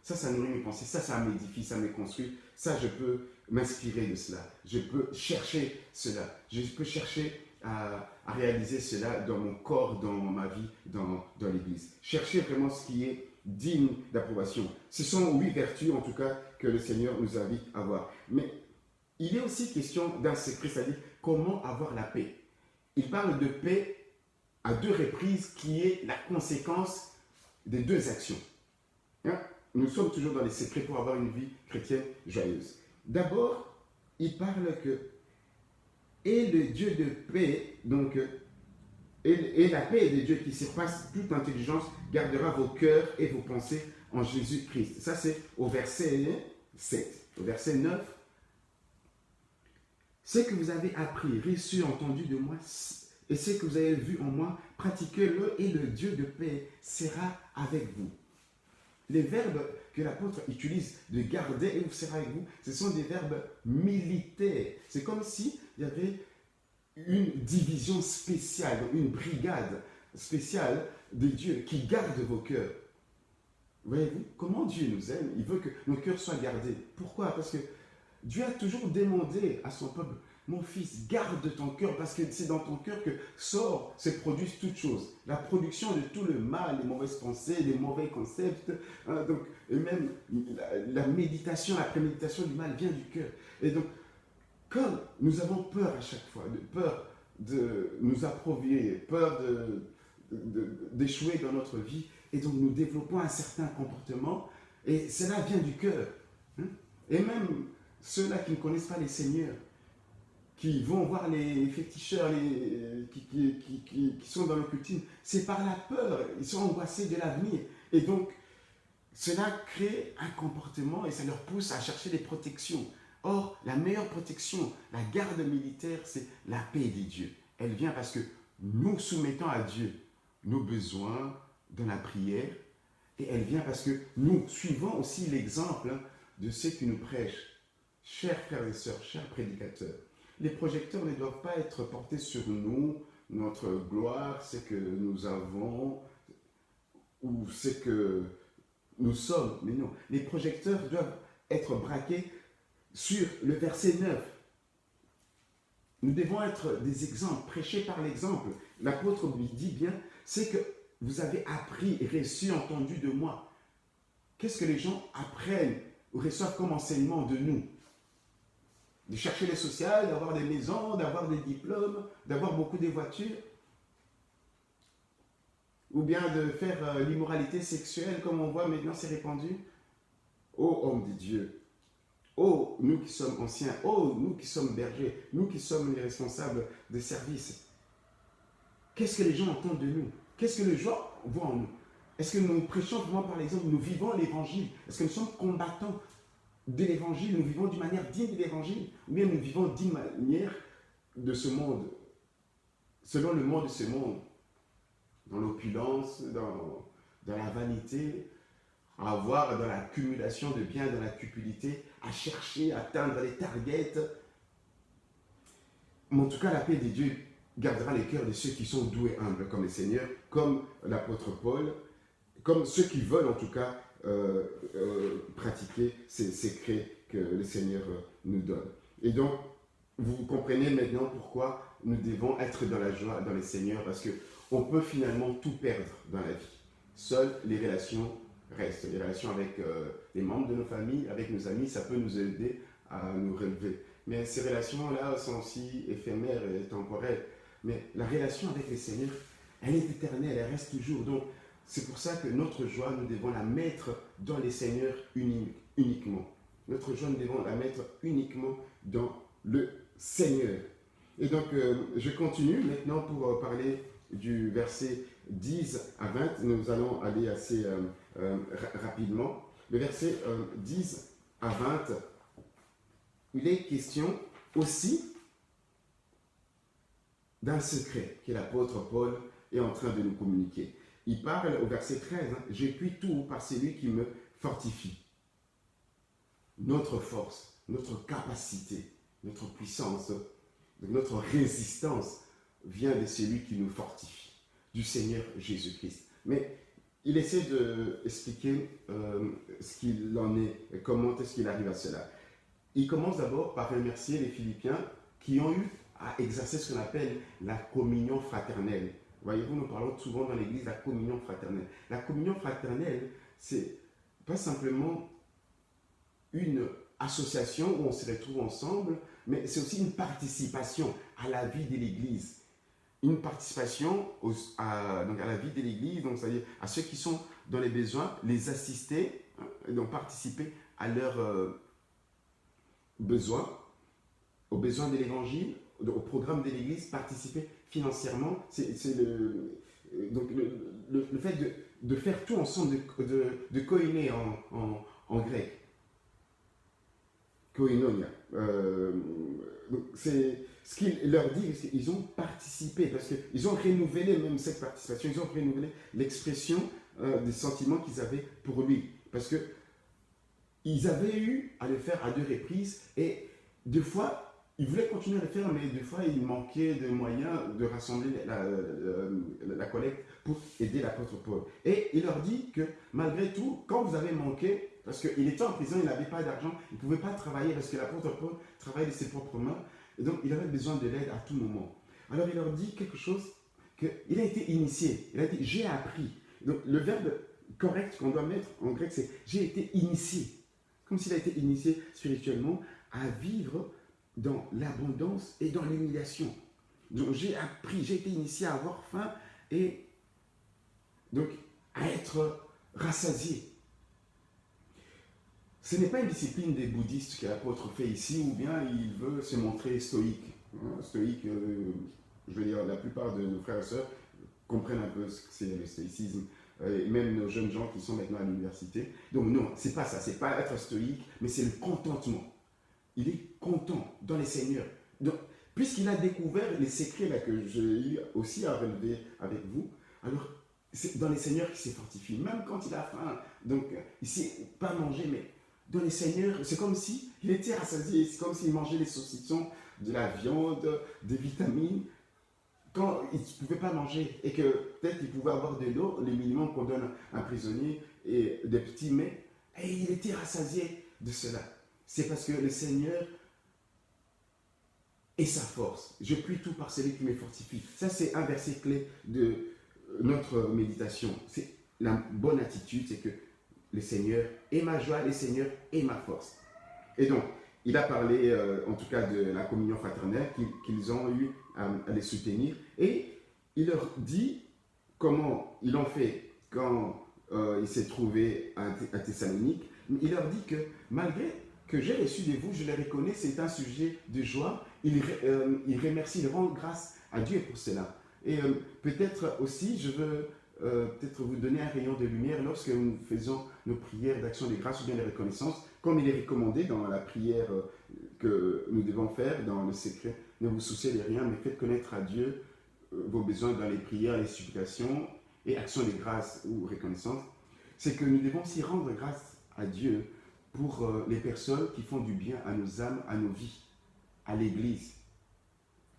Ça nourrit mes pensées, ça m'édifie, ça me construit. Ça, je peux m'inspirer de cela. Je peux chercher cela. Je peux chercher à réaliser cela dans mon corps, dans ma vie, dans l'Église. Chercher vraiment ce qui est digne d'approbation. Ce sont 8 vertus, en tout cas, que le Seigneur nous invite à avoir. Mais il est aussi question d'un secret, c'est-à-dire comment avoir la paix. Il parle de paix à 2 reprises, qui est la conséquence des 2 actions. Hein? Nous sommes toujours dans les secrets pour avoir une vie chrétienne joyeuse. D'abord, il parle que et le Dieu de paix, donc, et la paix de Dieu qui surpasse toute intelligence, gardera vos cœurs et vos pensées en Jésus-Christ. Ça, c'est au verset 7. Au verset 9, ce que vous avez appris, reçu, entendu de moi, et ce que vous avez vu en moi, pratiquez-le, et le Dieu de paix sera avec vous. Les verbes que l'apôtre utilise de garder et vous sera avec vous, ce sont des verbes militaires. C'est comme s'il y avait une division spéciale, une brigade spéciale de Dieu qui garde vos cœurs. Voyez-vous, comment Dieu nous aime? Il veut que nos cœurs soient gardés. Pourquoi? Parce que Dieu a toujours demandé à son peuple, mon fils, garde ton cœur, parce que c'est dans ton cœur que se produisent toutes choses. La production de tout le mal, les mauvaises pensées, les mauvais concepts, hein, donc, et même la méditation, la préméditation du mal vient du cœur. Et donc, comme nous avons peur à chaque fois, peur de nous approvier, peur d'échouer dans notre vie, et donc nous développons un certain comportement, et cela vient du cœur. Hein? Et même ceux-là qui ne connaissent pas les seigneurs, qui vont voir les féticheurs, qui sont dans l'occultisme, c'est par la peur, ils sont angoissés de l'avenir. Et donc, cela crée un comportement et ça leur pousse à chercher des protections. Or, la meilleure protection, la garde militaire, c'est la paix de Dieu. Elle vient parce que nous soumettons à Dieu nos besoins dans la prière, et elle vient parce que nous suivons aussi l'exemple de ceux qui nous prêchent. Chers frères et sœurs, chers prédicateurs, les projecteurs ne doivent pas être portés sur nous, notre gloire, ce que nous avons, ou ce que nous sommes. Mais non, les projecteurs doivent être braqués sur le verset 9. Nous devons être des exemples, prêchés par l'exemple. L'apôtre lui dit bien, c'est que vous avez appris, reçu, entendu de moi. Qu'est-ce que les gens apprennent ou reçoivent comme enseignement de nous? De chercher les sociales, d'avoir des maisons, d'avoir des diplômes, d'avoir beaucoup de voitures, ou bien de faire l'immoralité sexuelle comme on voit maintenant c'est répandu. Ô homme de Dieu, ô nous qui sommes anciens, ô nous qui sommes bergers, nous qui sommes les responsables des services, qu'est-ce que les gens entendent de nous? Qu'est-ce que les gens voient en nous? Est-ce que nous prêchons vraiment par l'exemple? Nous vivons l'évangile? Est-ce que nous sommes combattants de l'évangile, nous vivons d'une manière digne de l'évangile, ou bien nous vivons d'une manière de ce monde, selon le monde de ce monde, dans l'opulence, dans la vanité, à avoir dans l'accumulation de biens, dans la cupidité, à chercher, à atteindre les targets. Mais en tout cas, la paix de Dieu gardera les cœurs de ceux qui sont doux et humbles, comme le Seigneur, comme l'apôtre Paul, comme ceux qui veulent en tout cas pratiquer ces secrets que le Seigneur nous donne. Et donc, vous comprenez maintenant pourquoi nous devons être dans la joie, dans le Seigneur, parce qu'on peut finalement tout perdre dans la vie. Seules les relations restent. Les relations avec les membres de nos familles, avec nos amis, ça peut nous aider à nous relever. Mais ces relations-là sont aussi éphémères et temporaires. Mais la relation avec le Seigneur, elle est éternelle, elle reste toujours. Donc, c'est pour ça que notre joie, nous devons la mettre dans les Seigneurs uniquement. Notre joie, nous devons la mettre uniquement dans le Seigneur. Et donc, je continue maintenant pour parler du verset 10 à 20. Nous allons aller assez rapidement. Le verset 10 à 20, il est question aussi d'un secret que l'apôtre Paul est en train de nous communiquer. Il parle au verset 13, « Je puis tout par celui qui me fortifie ». Notre force, notre capacité, notre puissance, notre résistance vient de celui qui nous fortifie, du Seigneur Jésus-Christ. Mais il essaie d'expliquer ce qu'il en est, comment est-ce qu'il arrive à cela. Il commence d'abord par remercier les Philippiens qui ont eu à exercer ce qu'on appelle la communion fraternelle. Voyez-vous, nous parlons souvent dans l'Église de la communion fraternelle. La communion fraternelle, c'est pas simplement une association où on se retrouve ensemble, mais c'est aussi une participation à la vie de l'Église. Une participation donc à la vie de l'Église, donc c'est-à-dire à ceux qui sont dans les besoins, les assister, donc participer à leurs besoins, aux besoins de l'Évangile, au programme de l'Église, participer financièrement. C'est le fait de faire tout ensemble, de koiné en grec. Koinonia. C'est ce qu'il leur dit, ils ont participé, parce qu'ils ont renouvelé même cette participation, ils ont renouvelé l'expression des sentiments qu'ils avaient pour lui. Parce qu'ils avaient eu à le faire à 2 reprises, et des fois, ils voulaient continuer à le faire, mais des fois, il manquait de moyens de rassembler la collecte pour aider l'apôtre Paul. Et il leur dit que malgré tout, quand vous avez manqué, parce qu'il était en prison, il n'avait pas d'argent, il ne pouvait pas travailler parce que l'apôtre Paul travaillait de ses propres mains, et donc il avait besoin de l'aide à tout moment. Alors il leur dit quelque chose, qu'il a été initié, il a dit « j'ai appris ». Donc le verbe correct qu'on doit mettre en grec, c'est « j'ai été initié », comme s'il a été initié spirituellement à vivre dans l'abondance et dans l'humiliation. Donc j'ai appris, j'ai été initié à avoir faim et donc à être rassasié. Ce n'est pas une discipline des bouddhistes que l'apôtre fait ici, ou bien il veut se montrer stoïque. Stoïque, je veux dire, la plupart de nos frères et sœurs comprennent un peu ce que c'est le stoïcisme, et même nos jeunes gens qui sont maintenant à l'université. Donc non, c'est pas ça, c'est pas être stoïque, mais c'est le contentement. Il est content dans les Seigneurs. Donc, puisqu'il a découvert les secrets là, que j'ai eu aussi à relever avec vous, alors c'est dans les Seigneurs qu'il s'est fortifié. Même quand il a faim, donc il ne sait pas manger, mais dans les Seigneurs, c'est comme s'il était rassasié, c'est comme s'il mangeait les saucissons, de la viande, des vitamines, quand il ne pouvait pas manger, et que peut-être il pouvait avoir de l'eau, le minimum qu'on donne à un prisonnier, et des petits mets, et il était rassasié de cela. C'est parce que le Seigneur est sa force. Je puis tout par celui qui me fortifie. Ça, c'est un verset clé de notre méditation. C'est la bonne attitude, c'est que le Seigneur est ma joie, le Seigneur est ma force. Et donc, il a parlé, en tout cas, de la communion fraternelle qu'ils ont eu à les soutenir. Et il leur dit comment ils l'ont fait quand il s'est trouvé à Thessalonique. Il leur dit que malgré que j'ai reçu de vous, je les reconnais, c'est un sujet de joie. Il remercie, il rend grâce à Dieu pour cela. Et peut-être aussi, je veux peut-être vous donner un rayon de lumière lorsque nous faisons nos prières d'action de grâce ou bien de reconnaissance, comme il est recommandé dans la prière que nous devons faire dans le secret. Ne vous souciez de rien, mais faites connaître à Dieu vos besoins dans les prières, les supplications et actions de grâce ou reconnaissance. C'est que nous devons aussi rendre grâce à Dieu pour les personnes qui font du bien à nos âmes, à nos vies, à l'Église.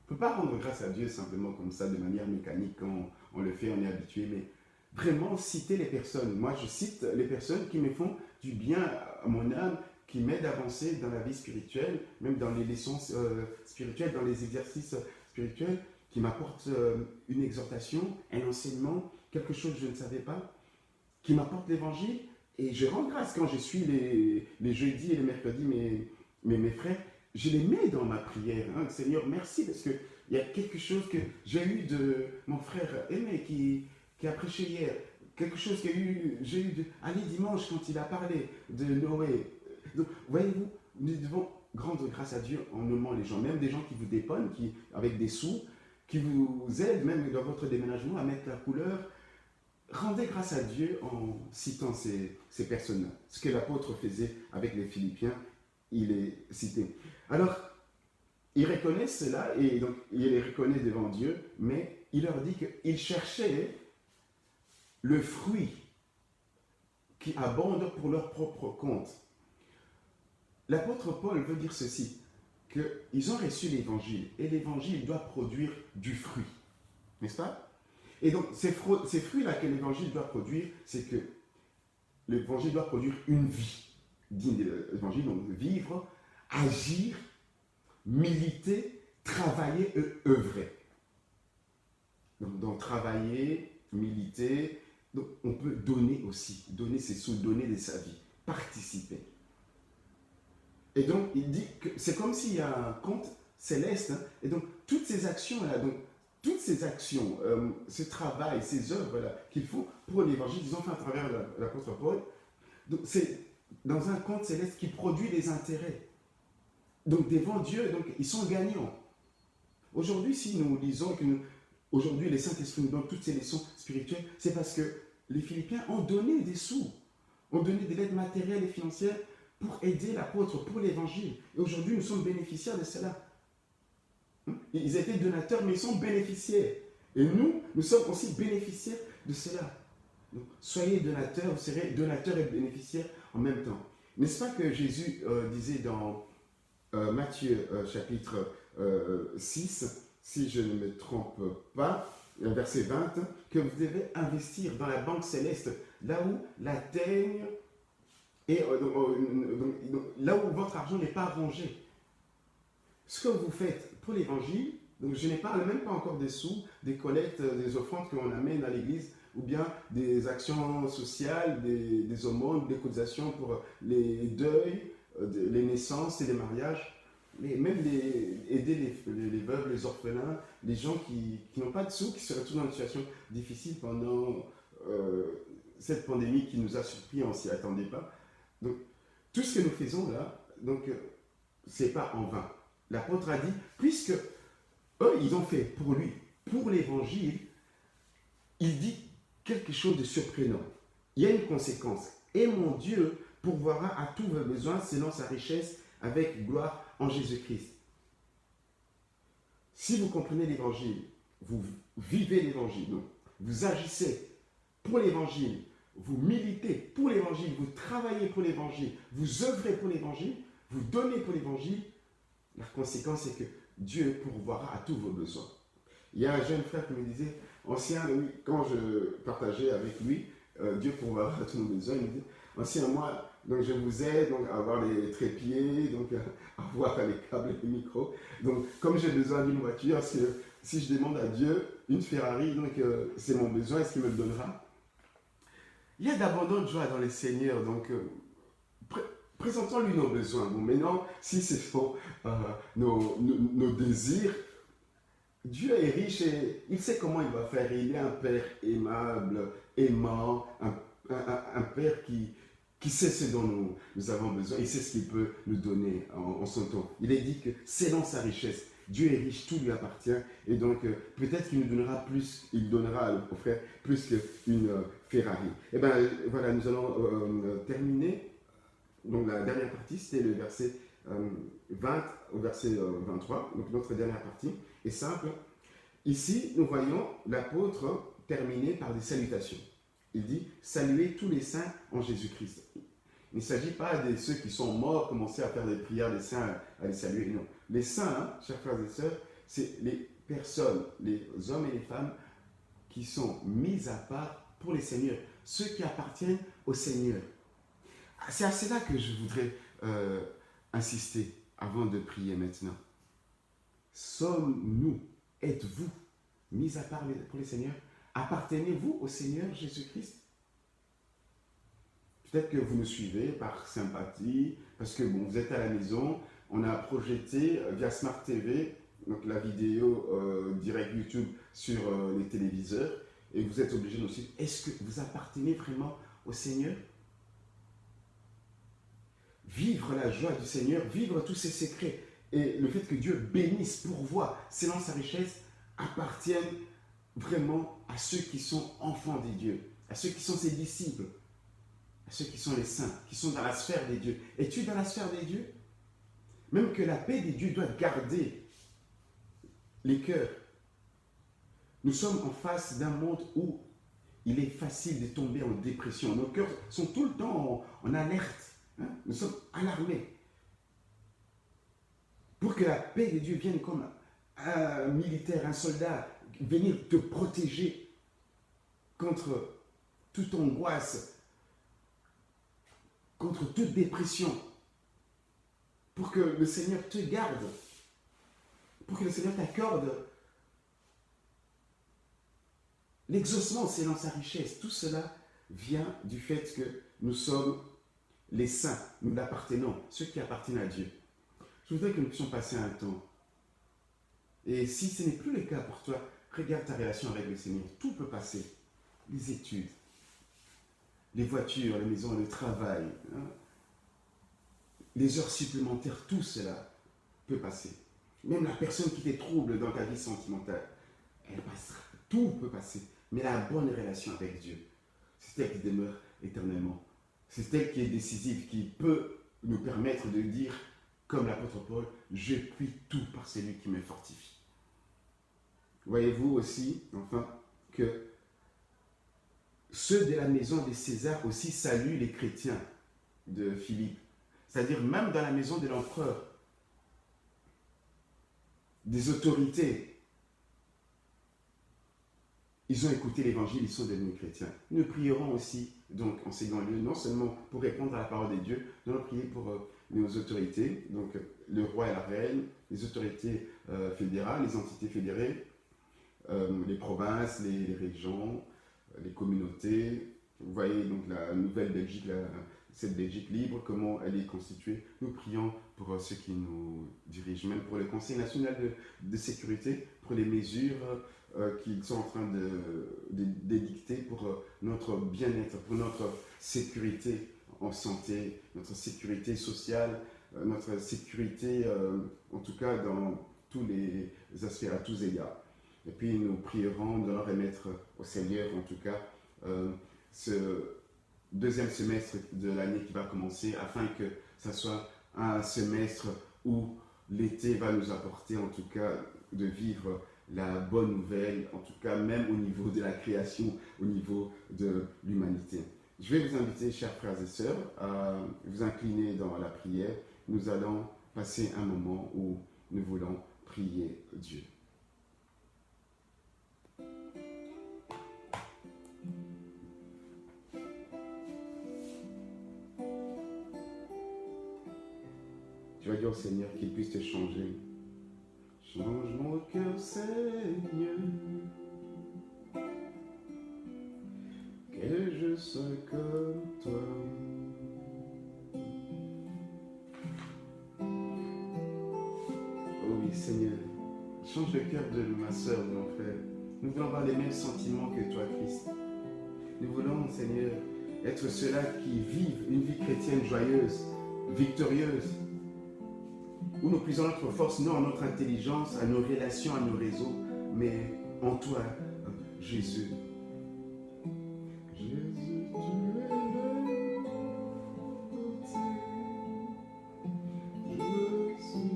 On ne peut pas rendre grâce à Dieu simplement comme ça, de manière mécanique, quand on le fait, on est habitué, mais vraiment citer les personnes. Moi, je cite les personnes qui me font du bien à mon âme, qui m'aident à avancer dans la vie spirituelle, même dans les leçons spirituelles, dans les exercices spirituels, qui m'apportent une exhortation, un enseignement, quelque chose que je ne savais pas, qui m'apporte l'évangile. Et je rends grâce quand je suis les jeudis et les mercredis, mes frères, je les mets dans ma prière. Hein. Seigneur, merci, parce qu'il y a quelque chose que j'ai eu de mon frère Aimé qui a prêché hier, quelque chose que j'ai eu de Ali dimanche quand il a parlé de Noé. Donc, voyez-vous, nous devons rendre grâce à Dieu en nommant les gens, même des gens qui vous dépannent, avec des sous, qui vous aident même dans votre déménagement à mettre la couleur. Rendez grâce à Dieu en citant ces personnes-là. Ce que l'apôtre faisait avec les Philippiens, il est cité. Alors, ils reconnaissent cela, et donc il les reconnaît devant Dieu, mais il leur dit qu'ils cherchaient le fruit qui abonde pour leur propre compte. L'apôtre Paul veut dire ceci, qu'ils ont reçu l'évangile, et l'évangile doit produire du fruit, n'est-ce pas? Et donc, ces fruits-là que l'évangile doit produire, c'est que l'évangile doit produire une vie digne de l'évangile, donc vivre, agir, militer, travailler et œuvrer. Donc travailler, militer, donc on peut donner aussi, donner ses sous, donner de sa vie, participer. Et donc, il dit que c'est comme s'il y a un compte céleste, hein, et donc toutes ces actions-là, ce travail, ces œuvres-là qu'ils font pour l'évangile, ils ont fait à travers l'apôtre Paul, donc c'est dans un compte céleste qui produit des intérêts. Donc devant Dieu, donc, ils sont gagnants. Aujourd'hui, si nous lisons que aujourd'hui les Saint-Esprit nous donnent toutes ces leçons spirituelles, c'est parce que les Philippiens ont donné des sous, ont donné de l'aide matérielle et financière pour aider l'apôtre, pour l'évangile. Et aujourd'hui, nous sommes bénéficiaires de cela. Ils étaient donateurs, mais ils sont bénéficiaires. Et nous sommes aussi bénéficiaires de cela. Donc, soyez donateurs, vous serez donateurs et bénéficiaires en même temps. N'est-ce pas que Jésus disait dans Matthieu chapitre 6, si je ne me trompe pas, verset 20, que vous devez investir dans la banque céleste, là où la teigne et là où votre argent n'est pas rongé. Ce que vous faites pour l'évangile, donc je ne parle même pas encore des sous, des collectes, des offrandes qu'on amène à l'église, ou bien des actions sociales, des aumônes, des cotisations pour les deuils, les naissances et les mariages, mais même aider les veuves, les orphelins, les gens qui n'ont pas de sous, qui se retrouvent dans une situation difficile pendant cette pandémie qui nous a surpris, on ne s'y attendait pas. Donc, tout ce que nous faisons là, ce n'est pas en vain. L'apôtre a dit, puisque eux, ils ont fait pour lui, pour l'évangile, il dit quelque chose de surprenant. Il y a une conséquence. Et mon Dieu pourvoira à tous vos besoins selon sa richesse avec gloire en Jésus-Christ. Si vous comprenez l'évangile, vous vivez l'évangile, donc vous agissez pour l'évangile, vous militez pour l'évangile, vous travaillez pour l'évangile, vous œuvrez pour l'évangile, vous donnez pour l'évangile, la conséquence est que Dieu pourvoira à tous vos besoins. Il y a un jeune frère qui me disait, ancien, quand je partageais avec lui, Dieu pourvoira à tous nos besoins, il me dit, ancien, moi, donc je vous aide donc, à avoir les trépieds, donc à avoir les câbles et les micros. Donc comme j'ai besoin d'une voiture, si je demande à Dieu une Ferrari, donc c'est mon besoin, est-ce qu'il me le donnera? Il y a d'abondantes joies dans les Seigneurs, donc présentons-lui nos besoins. Bon, maintenant, si ce sont nos désirs, Dieu est riche et il sait comment il va faire. Il est un Père aimable, aimant, un Père qui sait ce dont nous avons besoin. Il sait ce qu'il peut nous donner en son temps. Il est dit que c'est dans sa richesse. Dieu est riche, tout lui appartient. Et donc, peut-être qu'il nous donnera plus, il donnera au frère plus qu'une Ferrari. Et bien, voilà, nous allons terminer. Donc, la dernière partie, c'était le verset 20 au verset 23. Donc, notre dernière partie est simple. Ici, nous voyons l'apôtre terminer par des salutations. Il dit « Saluez tous les saints en Jésus-Christ ». Il ne s'agit pas de ceux qui sont morts, commencer à faire des prières des saints, à les saluer. Non. Les saints, hein, chers frères et sœurs, c'est les personnes, les hommes et les femmes qui sont mis à part pour les seigneurs, ceux qui appartiennent au Seigneur. C'est à cela que je voudrais insister avant de prier maintenant. Sommes-nous, êtes-vous mis à part pour les seigneurs? Appartenez-vous au Seigneur Jésus-Christ? Peut-être que vous nous suivez par sympathie, parce que bon, vous êtes à la maison, on a projeté via Smart TV, donc la vidéo direct YouTube sur les téléviseurs, et vous êtes obligés de nous suivre. Est-ce que vous appartenez vraiment au Seigneur? Vivre la joie du Seigneur, vivre tous ses secrets, et le fait que Dieu bénisse, pourvoie, selon sa richesse, appartiennent vraiment à ceux qui sont enfants des dieux, à ceux qui sont ses disciples, à ceux qui sont les saints, qui sont dans la sphère des dieux. Es-tu dans la sphère des dieux? Même que la paix des dieux doit garder les cœurs. Nous sommes en face d'un monde où il est facile de tomber en dépression. Nos cœurs sont tout le temps en alerte. Hein? Nous sommes alarmés. Pour que la paix des dieux vienne comme un militaire, un soldat, venir te protéger contre toute angoisse, contre toute dépression, pour que le Seigneur te garde, pour que le Seigneur t'accorde l'exaucement selon sa richesse. Tout cela vient du fait que nous sommes les saints, nous l'appartenons, ceux qui appartiennent à Dieu. Je voudrais que nous puissions passer un temps. Et si ce n'est plus le cas pour toi, regarde ta relation avec le Seigneur. Tout peut passer. Les études, les voitures, les maisons, le travail, hein, les heures supplémentaires, tout cela peut passer. Même la personne qui te trouble dans ta vie sentimentale, elle passera. Tout peut passer. Mais la bonne relation avec Dieu, c'est elle qui demeure éternellement. C'est elle qui est décisive, qui peut nous permettre de dire, comme l'apôtre Paul, je puis tout par celui qui me fortifie. Voyez-vous aussi, enfin, que ceux de la maison de César aussi saluent les chrétiens de Philippe. C'est-à-dire même dans la maison de l'empereur, des autorités, ils ont écouté l'évangile, ils sont devenus chrétiens. Nous prierons aussi, donc, en second lieu, non seulement pour répondre à la parole de Dieu, nous allons prier pour nos autorités, donc le roi et la reine, les autorités fédérales, les entités fédérées, les provinces, les régions, les communautés. Vous voyez donc la nouvelle Belgique, cette Belgique libre, comment elle est constituée. Nous prions pour ceux qui nous dirigent, même pour le Conseil national de sécurité, pour les mesures qu'ils sont en train d'édicter pour notre bien-être, pour notre sécurité en santé, notre sécurité sociale, notre sécurité, en tout cas dans tous les aspects, à tous égards. Et puis nous prierons de leur remettre au Seigneur, en tout cas, ce deuxième semestre de l'année qui va commencer, afin que ce soit un semestre où l'été va nous apporter, en tout cas, de vivre la bonne nouvelle, en tout cas même au niveau de la création, au niveau de l'humanité. Je vais vous inviter, chers frères et sœurs, à vous incliner dans la prière. Nous allons passer un moment où nous voulons prier Dieu. Je vais dire au Seigneur qu'il puisse te changer. Change mon cœur, Seigneur, que je sois comme toi. Oh oui, Seigneur, change le cœur de ma sœur, de mon frère. Nous voulons avoir les mêmes sentiments que toi, Christ. Nous voulons, Seigneur, être ceux-là qui vivent une vie chrétienne joyeuse, victorieuse. où nous puisons notre force, non en notre intelligence, à nos relations, à nos réseaux, mais en toi, Jésus. Jésus, tu es le je suis.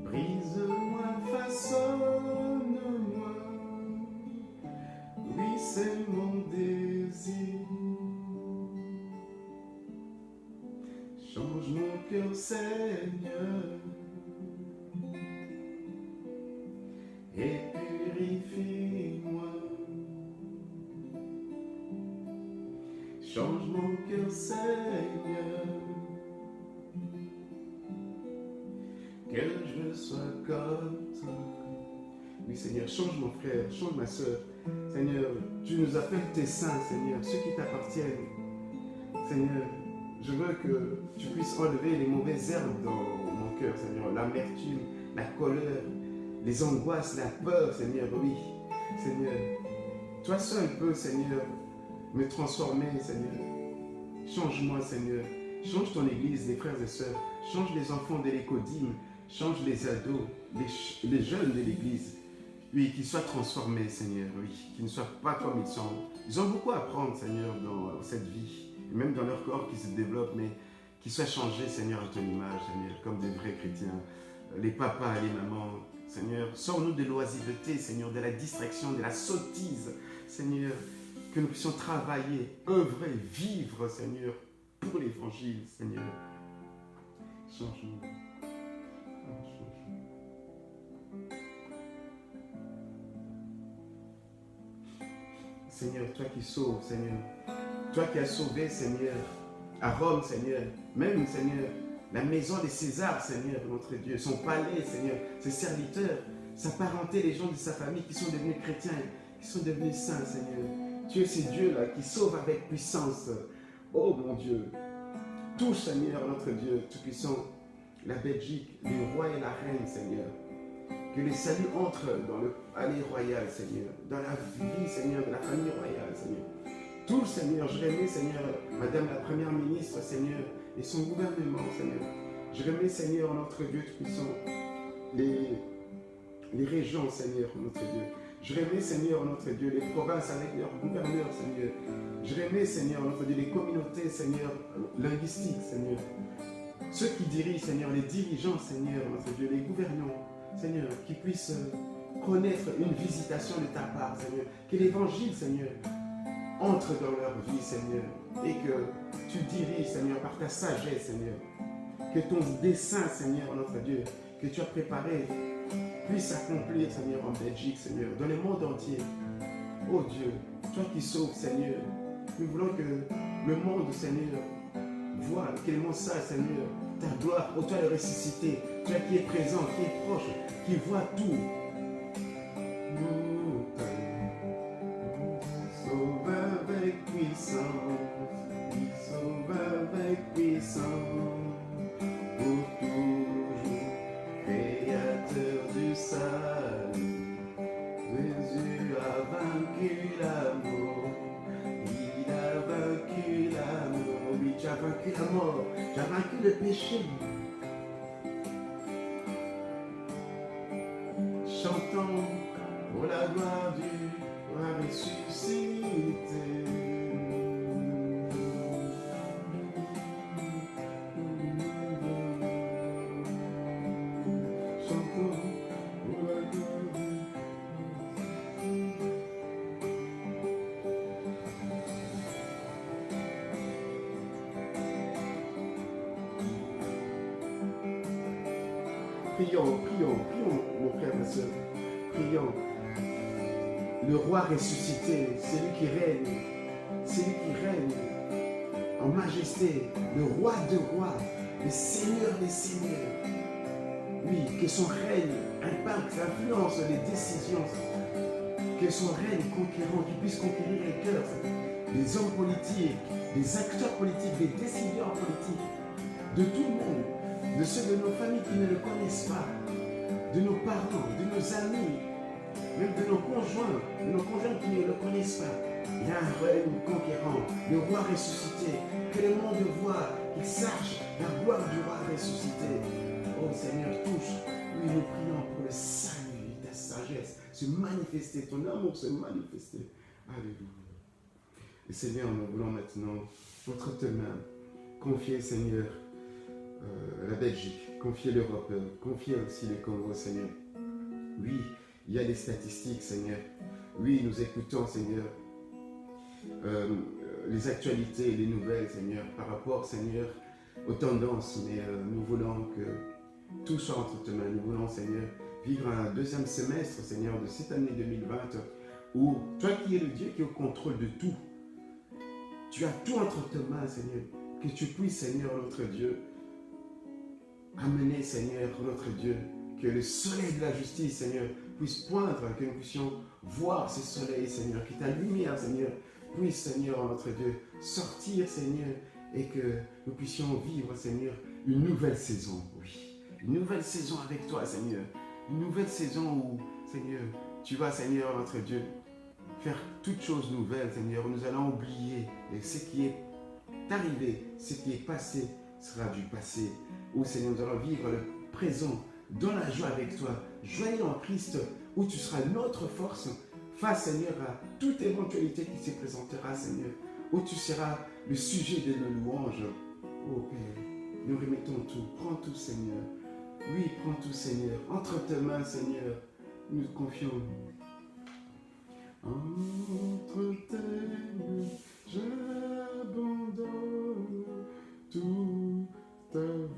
Brise-moi, façonne-moi, oui c'est mon désir. Change mon cœur, Seigneur, et purifie-moi. Change mon cœur, Seigneur, que je sois comme toi. Oui, Seigneur, change mon frère, change ma soeur. Seigneur, tu nous appelles tes saints, Seigneur, ceux qui t'appartiennent. Seigneur, je veux que tu puisses enlever les mauvaises herbes dans mon cœur, Seigneur, l'amertume, la colère, les angoisses, la peur, Seigneur, oui. Seigneur, toi seul peux, Seigneur, me transformer, Seigneur. Change-moi, Seigneur. Change ton église, les frères et sœurs. Change les enfants de l'écodime. Change les ados, les jeunes de l'église. Oui, qu'ils soient transformés, Seigneur, oui. Qu'ils ne soient pas comme ils sont. Ils ont beaucoup à apprendre, Seigneur, dans cette vie. Et même dans leur corps qui se développe, mais qu'ils soient changés, Seigneur, à ton image, Seigneur, comme des vrais chrétiens. Les papas, les mamans, Seigneur, sors-nous de l'oisiveté, Seigneur, de la distraction, de la sottise, Seigneur, que nous puissions travailler, œuvrer, vivre, Seigneur, pour l'évangile, Seigneur. Change-nous. Seigneur, toi qui sauves, Seigneur, toi qui as sauvé, Seigneur, à Rome, Seigneur, même, Seigneur, la maison de César, Seigneur, notre Dieu, son palais, Seigneur, ses serviteurs, sa parenté, les gens de sa famille qui sont devenus chrétiens, qui sont devenus saints, Seigneur. Tu es ce Dieu-là qui sauve avec puissance. Oh mon Dieu, touche, Seigneur, notre Dieu tout-puissant, la Belgique, le roi et la reine, Seigneur. Que le salut entre dans le palais royal, Seigneur, dans la vie, Seigneur, de la famille royale, Seigneur. Tout, Seigneur, je remets, Seigneur, Madame la Première ministre, Seigneur, et son gouvernement, Seigneur. Je remets, Seigneur, notre Dieu tout-puissant, les régions, Seigneur, notre Dieu. Je remets, Seigneur, notre Dieu, les provinces avec leurs gouverneurs, Seigneur. Je remets, Seigneur, notre Dieu, les communautés, Seigneur, linguistiques, Seigneur. Ceux qui dirigent, Seigneur, les dirigeants, Seigneur, notre Dieu, les gouvernants, Seigneur, qui puissent connaître une visitation de ta part, Seigneur. Que l'évangile, Seigneur, entre dans leur vie, Seigneur. Et que tu diriges, Seigneur, par ta sagesse, Seigneur. Que ton dessein, Seigneur, notre Dieu, que tu as préparé, puisse s'accomplir, Seigneur, en Belgique, Seigneur, dans le monde entier. Oh Dieu, toi qui sauves, Seigneur, nous voulons que le monde, Seigneur, voit tellement ça, Seigneur, ta gloire, oh toi le ressuscité, toi qui es présent, qui est proche, qui voit tout. Nous sauve avec puissance, il sauve avec puissance, pour toujours, créateur du salut. Jésus a vaincu l'amour, il a vaincu l'amour, oui, tu as vaincu la mort, tu as vaincu le péché. Chantons pour la gloire du roi ressuscité. Chantons pour la gloire du Prions, mon frère, ma soeur. Prions. Le roi ressuscité, celui qui règne en majesté, le roi de rois, le seigneur des seigneurs. Oui, que son règne impacte, influence les décisions, que son règne conquérant, qu'il puisse conquérir les cœurs des hommes politiques, des acteurs politiques, des décideurs politiques, de tout le monde, de ceux de nos familles qui ne le connaissent pas, de nos parents, de nos amis, même de nos conjoints qui ne le connaissent pas. Il y a un règne conquérant, le roi ressuscité, que le monde voit, qu'il sache la gloire du roi ressuscité. Oh Seigneur, touche, oui, nous prions pour le salut, ta sagesse se manifester, ton amour se manifester. Alléluia. Et Seigneur, nous voulons maintenant, entre tes mains, confier, Seigneur, la Belgique, confier l'Europe, confier aussi le Congo, Seigneur. Oui, il y a des statistiques, Seigneur. Oui, nous écoutons, Seigneur, les actualités et les nouvelles, Seigneur, par rapport, Seigneur, aux tendances. Mais nous voulons que tout soit entre tes mains. Nous voulons, Seigneur, vivre un deuxième semestre, Seigneur, de cette année 2020, où toi qui es le Dieu qui est au contrôle de tout, tu as tout entre tes mains, Seigneur. Que tu puisses, Seigneur, notre Dieu, amener, Seigneur, notre Dieu, que le soleil de la justice, Seigneur, puisse poindre, que nous puissions voir ce soleil, Seigneur, que ta lumière, Seigneur, puisse, Seigneur, notre Dieu, sortir, Seigneur, et que nous puissions vivre, Seigneur, une nouvelle saison, oui. Une nouvelle saison avec toi, Seigneur. Une nouvelle saison où, Seigneur, tu vas, Seigneur, notre Dieu, faire toutes choses nouvelles, Seigneur. Nous allons oublier ce qui est arrivé, ce qui est passé sera du passé. Où, Seigneur, nous allons vivre le présent dans la joie avec toi, joyeux en Christ, où tu seras notre force face, Seigneur, à toute éventualité qui se présentera, Seigneur, où tu seras le sujet de nos louanges. Oh Père, nous remettons tout, prends tout, Seigneur. Oui, prends tout, Seigneur. Entre tes mains, Seigneur, nous te confions. Entre tes mains, j'abandonne tout avec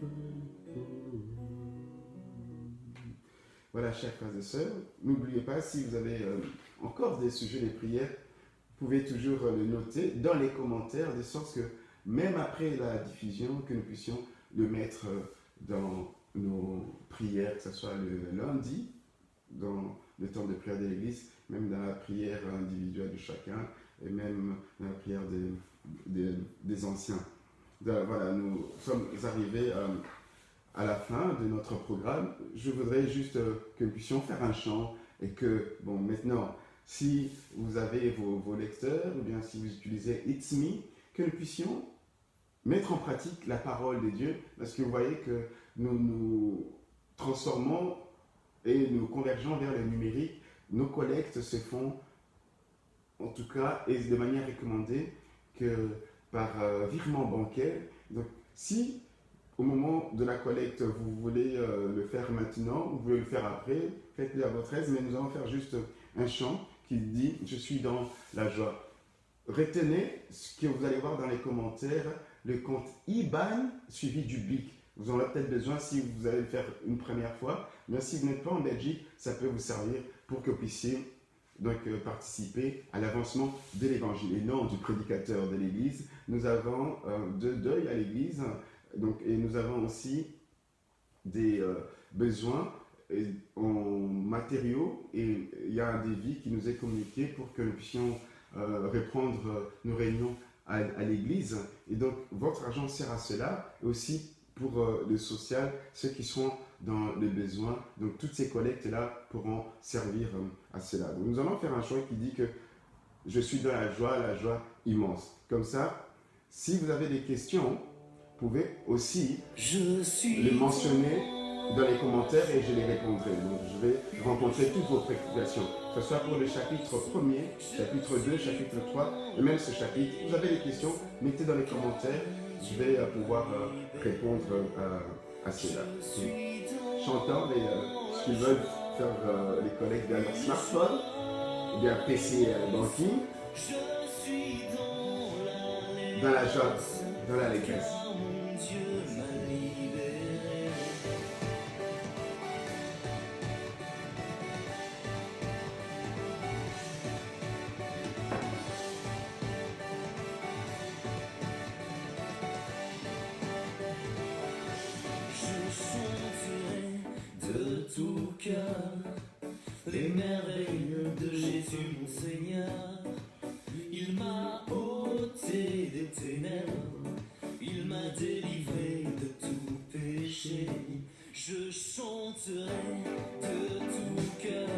toi. Voilà, chers frères et sœurs, n'oubliez pas, si vous avez encore des sujets de prière, vous pouvez toujours le noter dans les commentaires, de sorte que même après la diffusion, que nous puissions le mettre dans nos prières, que ce soit le lundi, dans le temps de prière de l'Église, même dans la prière individuelle de chacun, et même dans la prière des anciens. Donc, voilà, nous sommes arrivés à la fin de notre programme. Je voudrais juste que nous puissions faire un chant, et que, bon, maintenant, si vous avez vos lecteurs, ou bien si vous utilisez It's Me, que nous puissions mettre en pratique la parole de Dieu, parce que vous voyez que nous nous transformons et nous convergeons vers le numérique. Nos collectes se font, en tout cas, et de manière recommandée, que par virement bancaire. Donc, si au moment de la collecte, vous voulez le faire maintenant, vous voulez le faire après, faites-le à votre aise, mais nous allons faire juste un chant qui dit « Je suis dans la joie ». Retenez ce que vous allez voir dans les commentaires, le compte IBAN suivi du BIC. Vous en aurez peut-être besoin si vous allez le faire une première fois, mais si vous n'êtes pas en Belgique, ça peut vous servir pour que vous puissiez donc participer à l'avancement de l'évangile. Et non du prédicateur de l'église, nous avons deux deuils à l'église, donc, et nous avons aussi des besoins en matériaux, et il y a un devis qui nous est communiqué pour que nous puissions reprendre nos réunions à l'église. Et donc votre argent sert à cela, et aussi pour le social, ceux qui sont dans les besoins. Donc toutes ces collectes-là pourront servir à cela. Donc nous allons faire un choix qui dit que je suis dans la joie immense. Comme ça, si vous avez des questions, vous pouvez aussi les mentionner dans les commentaires et je les répondrai. Donc je vais rencontrer toutes vos préoccupations, que ce soit pour le chapitre 1er, chapitre 2, chapitre 3, et même ce chapitre. Vous avez des questions, mettez dans les commentaires, je vais pouvoir répondre à cela. Chantants, ceux qui veulent faire les collectes dans leur smartphone, ou bien PC banking, dans la joie, dans l'allégresse.
Tout cœur, les merveilles de Jésus mon Seigneur. Il m'a ôté des ténèbres, il m'a délivré de tout péché. Je chanterai de tout cœur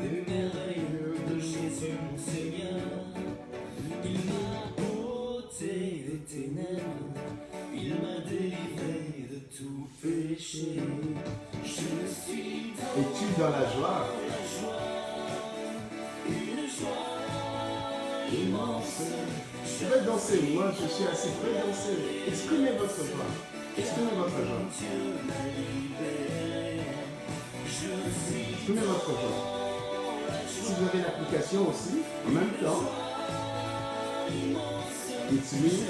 les merveilles de Jésus mon Seigneur.
Es-tu dans la joie? Immense. Je vais danser, moi je suis assez prêt à danser. Exprimez votre joie. Exprimez votre joie. Exprimez votre joie. Si vous avez l'application aussi, en même temps, utilise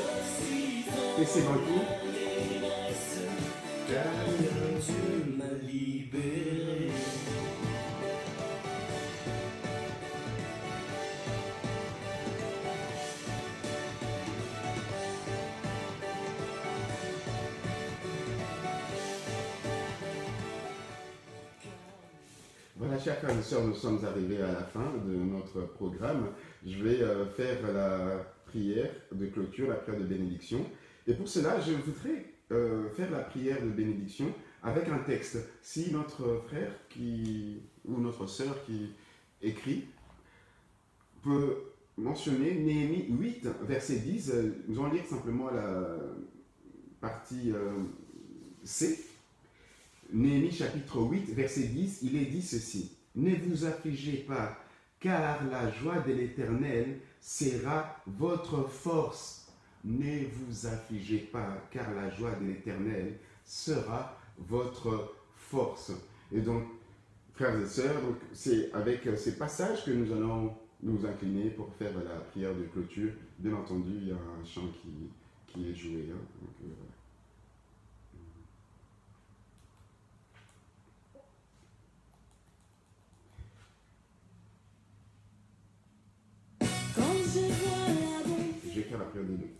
PC Banking. Car Dieu m'a libéré. Voilà, chers frères et sœurs, nous sommes arrivés à la fin de notre programme. Je vais faire la prière de clôture, la prière de bénédiction. Et pour cela, je voudrais faire la prière de bénédiction avec un texte. Si notre frère ou notre sœur qui écrit peut mentionner Néhémie 8, verset 10, nous allons lire simplement la partie C. Néhémie chapitre 8, verset 10, il est dit ceci. Ne vous affligez pas, car la joie de l'Éternel sera votre force. Ne vous affligez pas, car la joie de l'Éternel sera votre force. Et donc, frères et sœurs, c'est avec ces passages que nous allons nous incliner pour faire la prière de clôture. Bien entendu, il y a un chant qui est joué. Hein, donc, je vais faire la prière de lecture.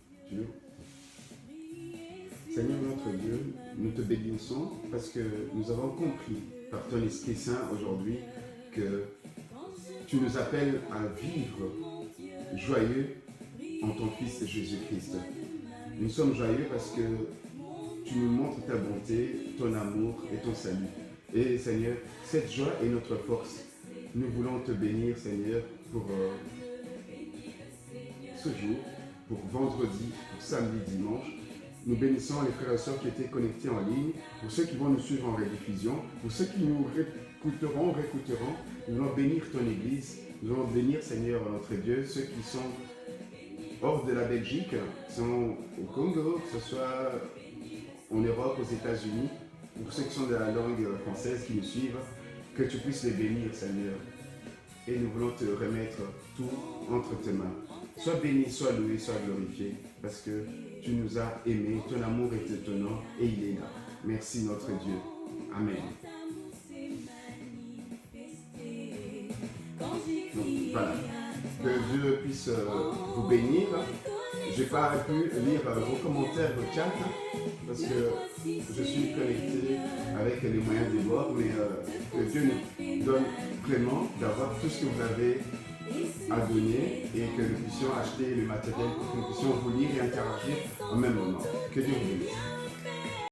Seigneur notre Dieu, nous te bénissons parce que nous avons compris par ton Esprit Saint aujourd'hui que tu nous appelles à vivre joyeux en ton Fils Jésus-Christ. Nous sommes joyeux parce que tu nous montres ta bonté, ton amour et ton salut. Et Seigneur, cette joie est notre force. Nous voulons te bénir, Seigneur, pour ce jour, pour vendredi, pour samedi, dimanche. Nous bénissons les frères et sœurs qui étaient connectés en ligne, pour ceux qui vont nous suivre en rediffusion, pour ceux qui nous réécouteront. Nous allons bénir ton Église, nous allons bénir, Seigneur, notre Dieu, ceux qui sont hors de la Belgique, qui sont au Congo, que ce soit en Europe, aux États-Unis, pour ceux qui sont de la langue française qui nous suivent, que tu puisses les bénir, Seigneur. Et nous voulons te remettre tout entre tes mains. Sois béni, sois loué, sois glorifié, parce que tu nous as aimés, ton amour est étonnant et il est là. Merci notre Dieu. Amen. Donc, voilà. Que Dieu puisse vous bénir. Je n'ai pas pu lire vos commentaires au chat parce que je suis connecté avec les moyens des bords, mais que Dieu nous donne vraiment d'avoir tout ce que vous avez à donner et que nous puissions acheter le matériel pour que nous puissions vous lire et interagir au même moment. Que Dieu vous bénisse.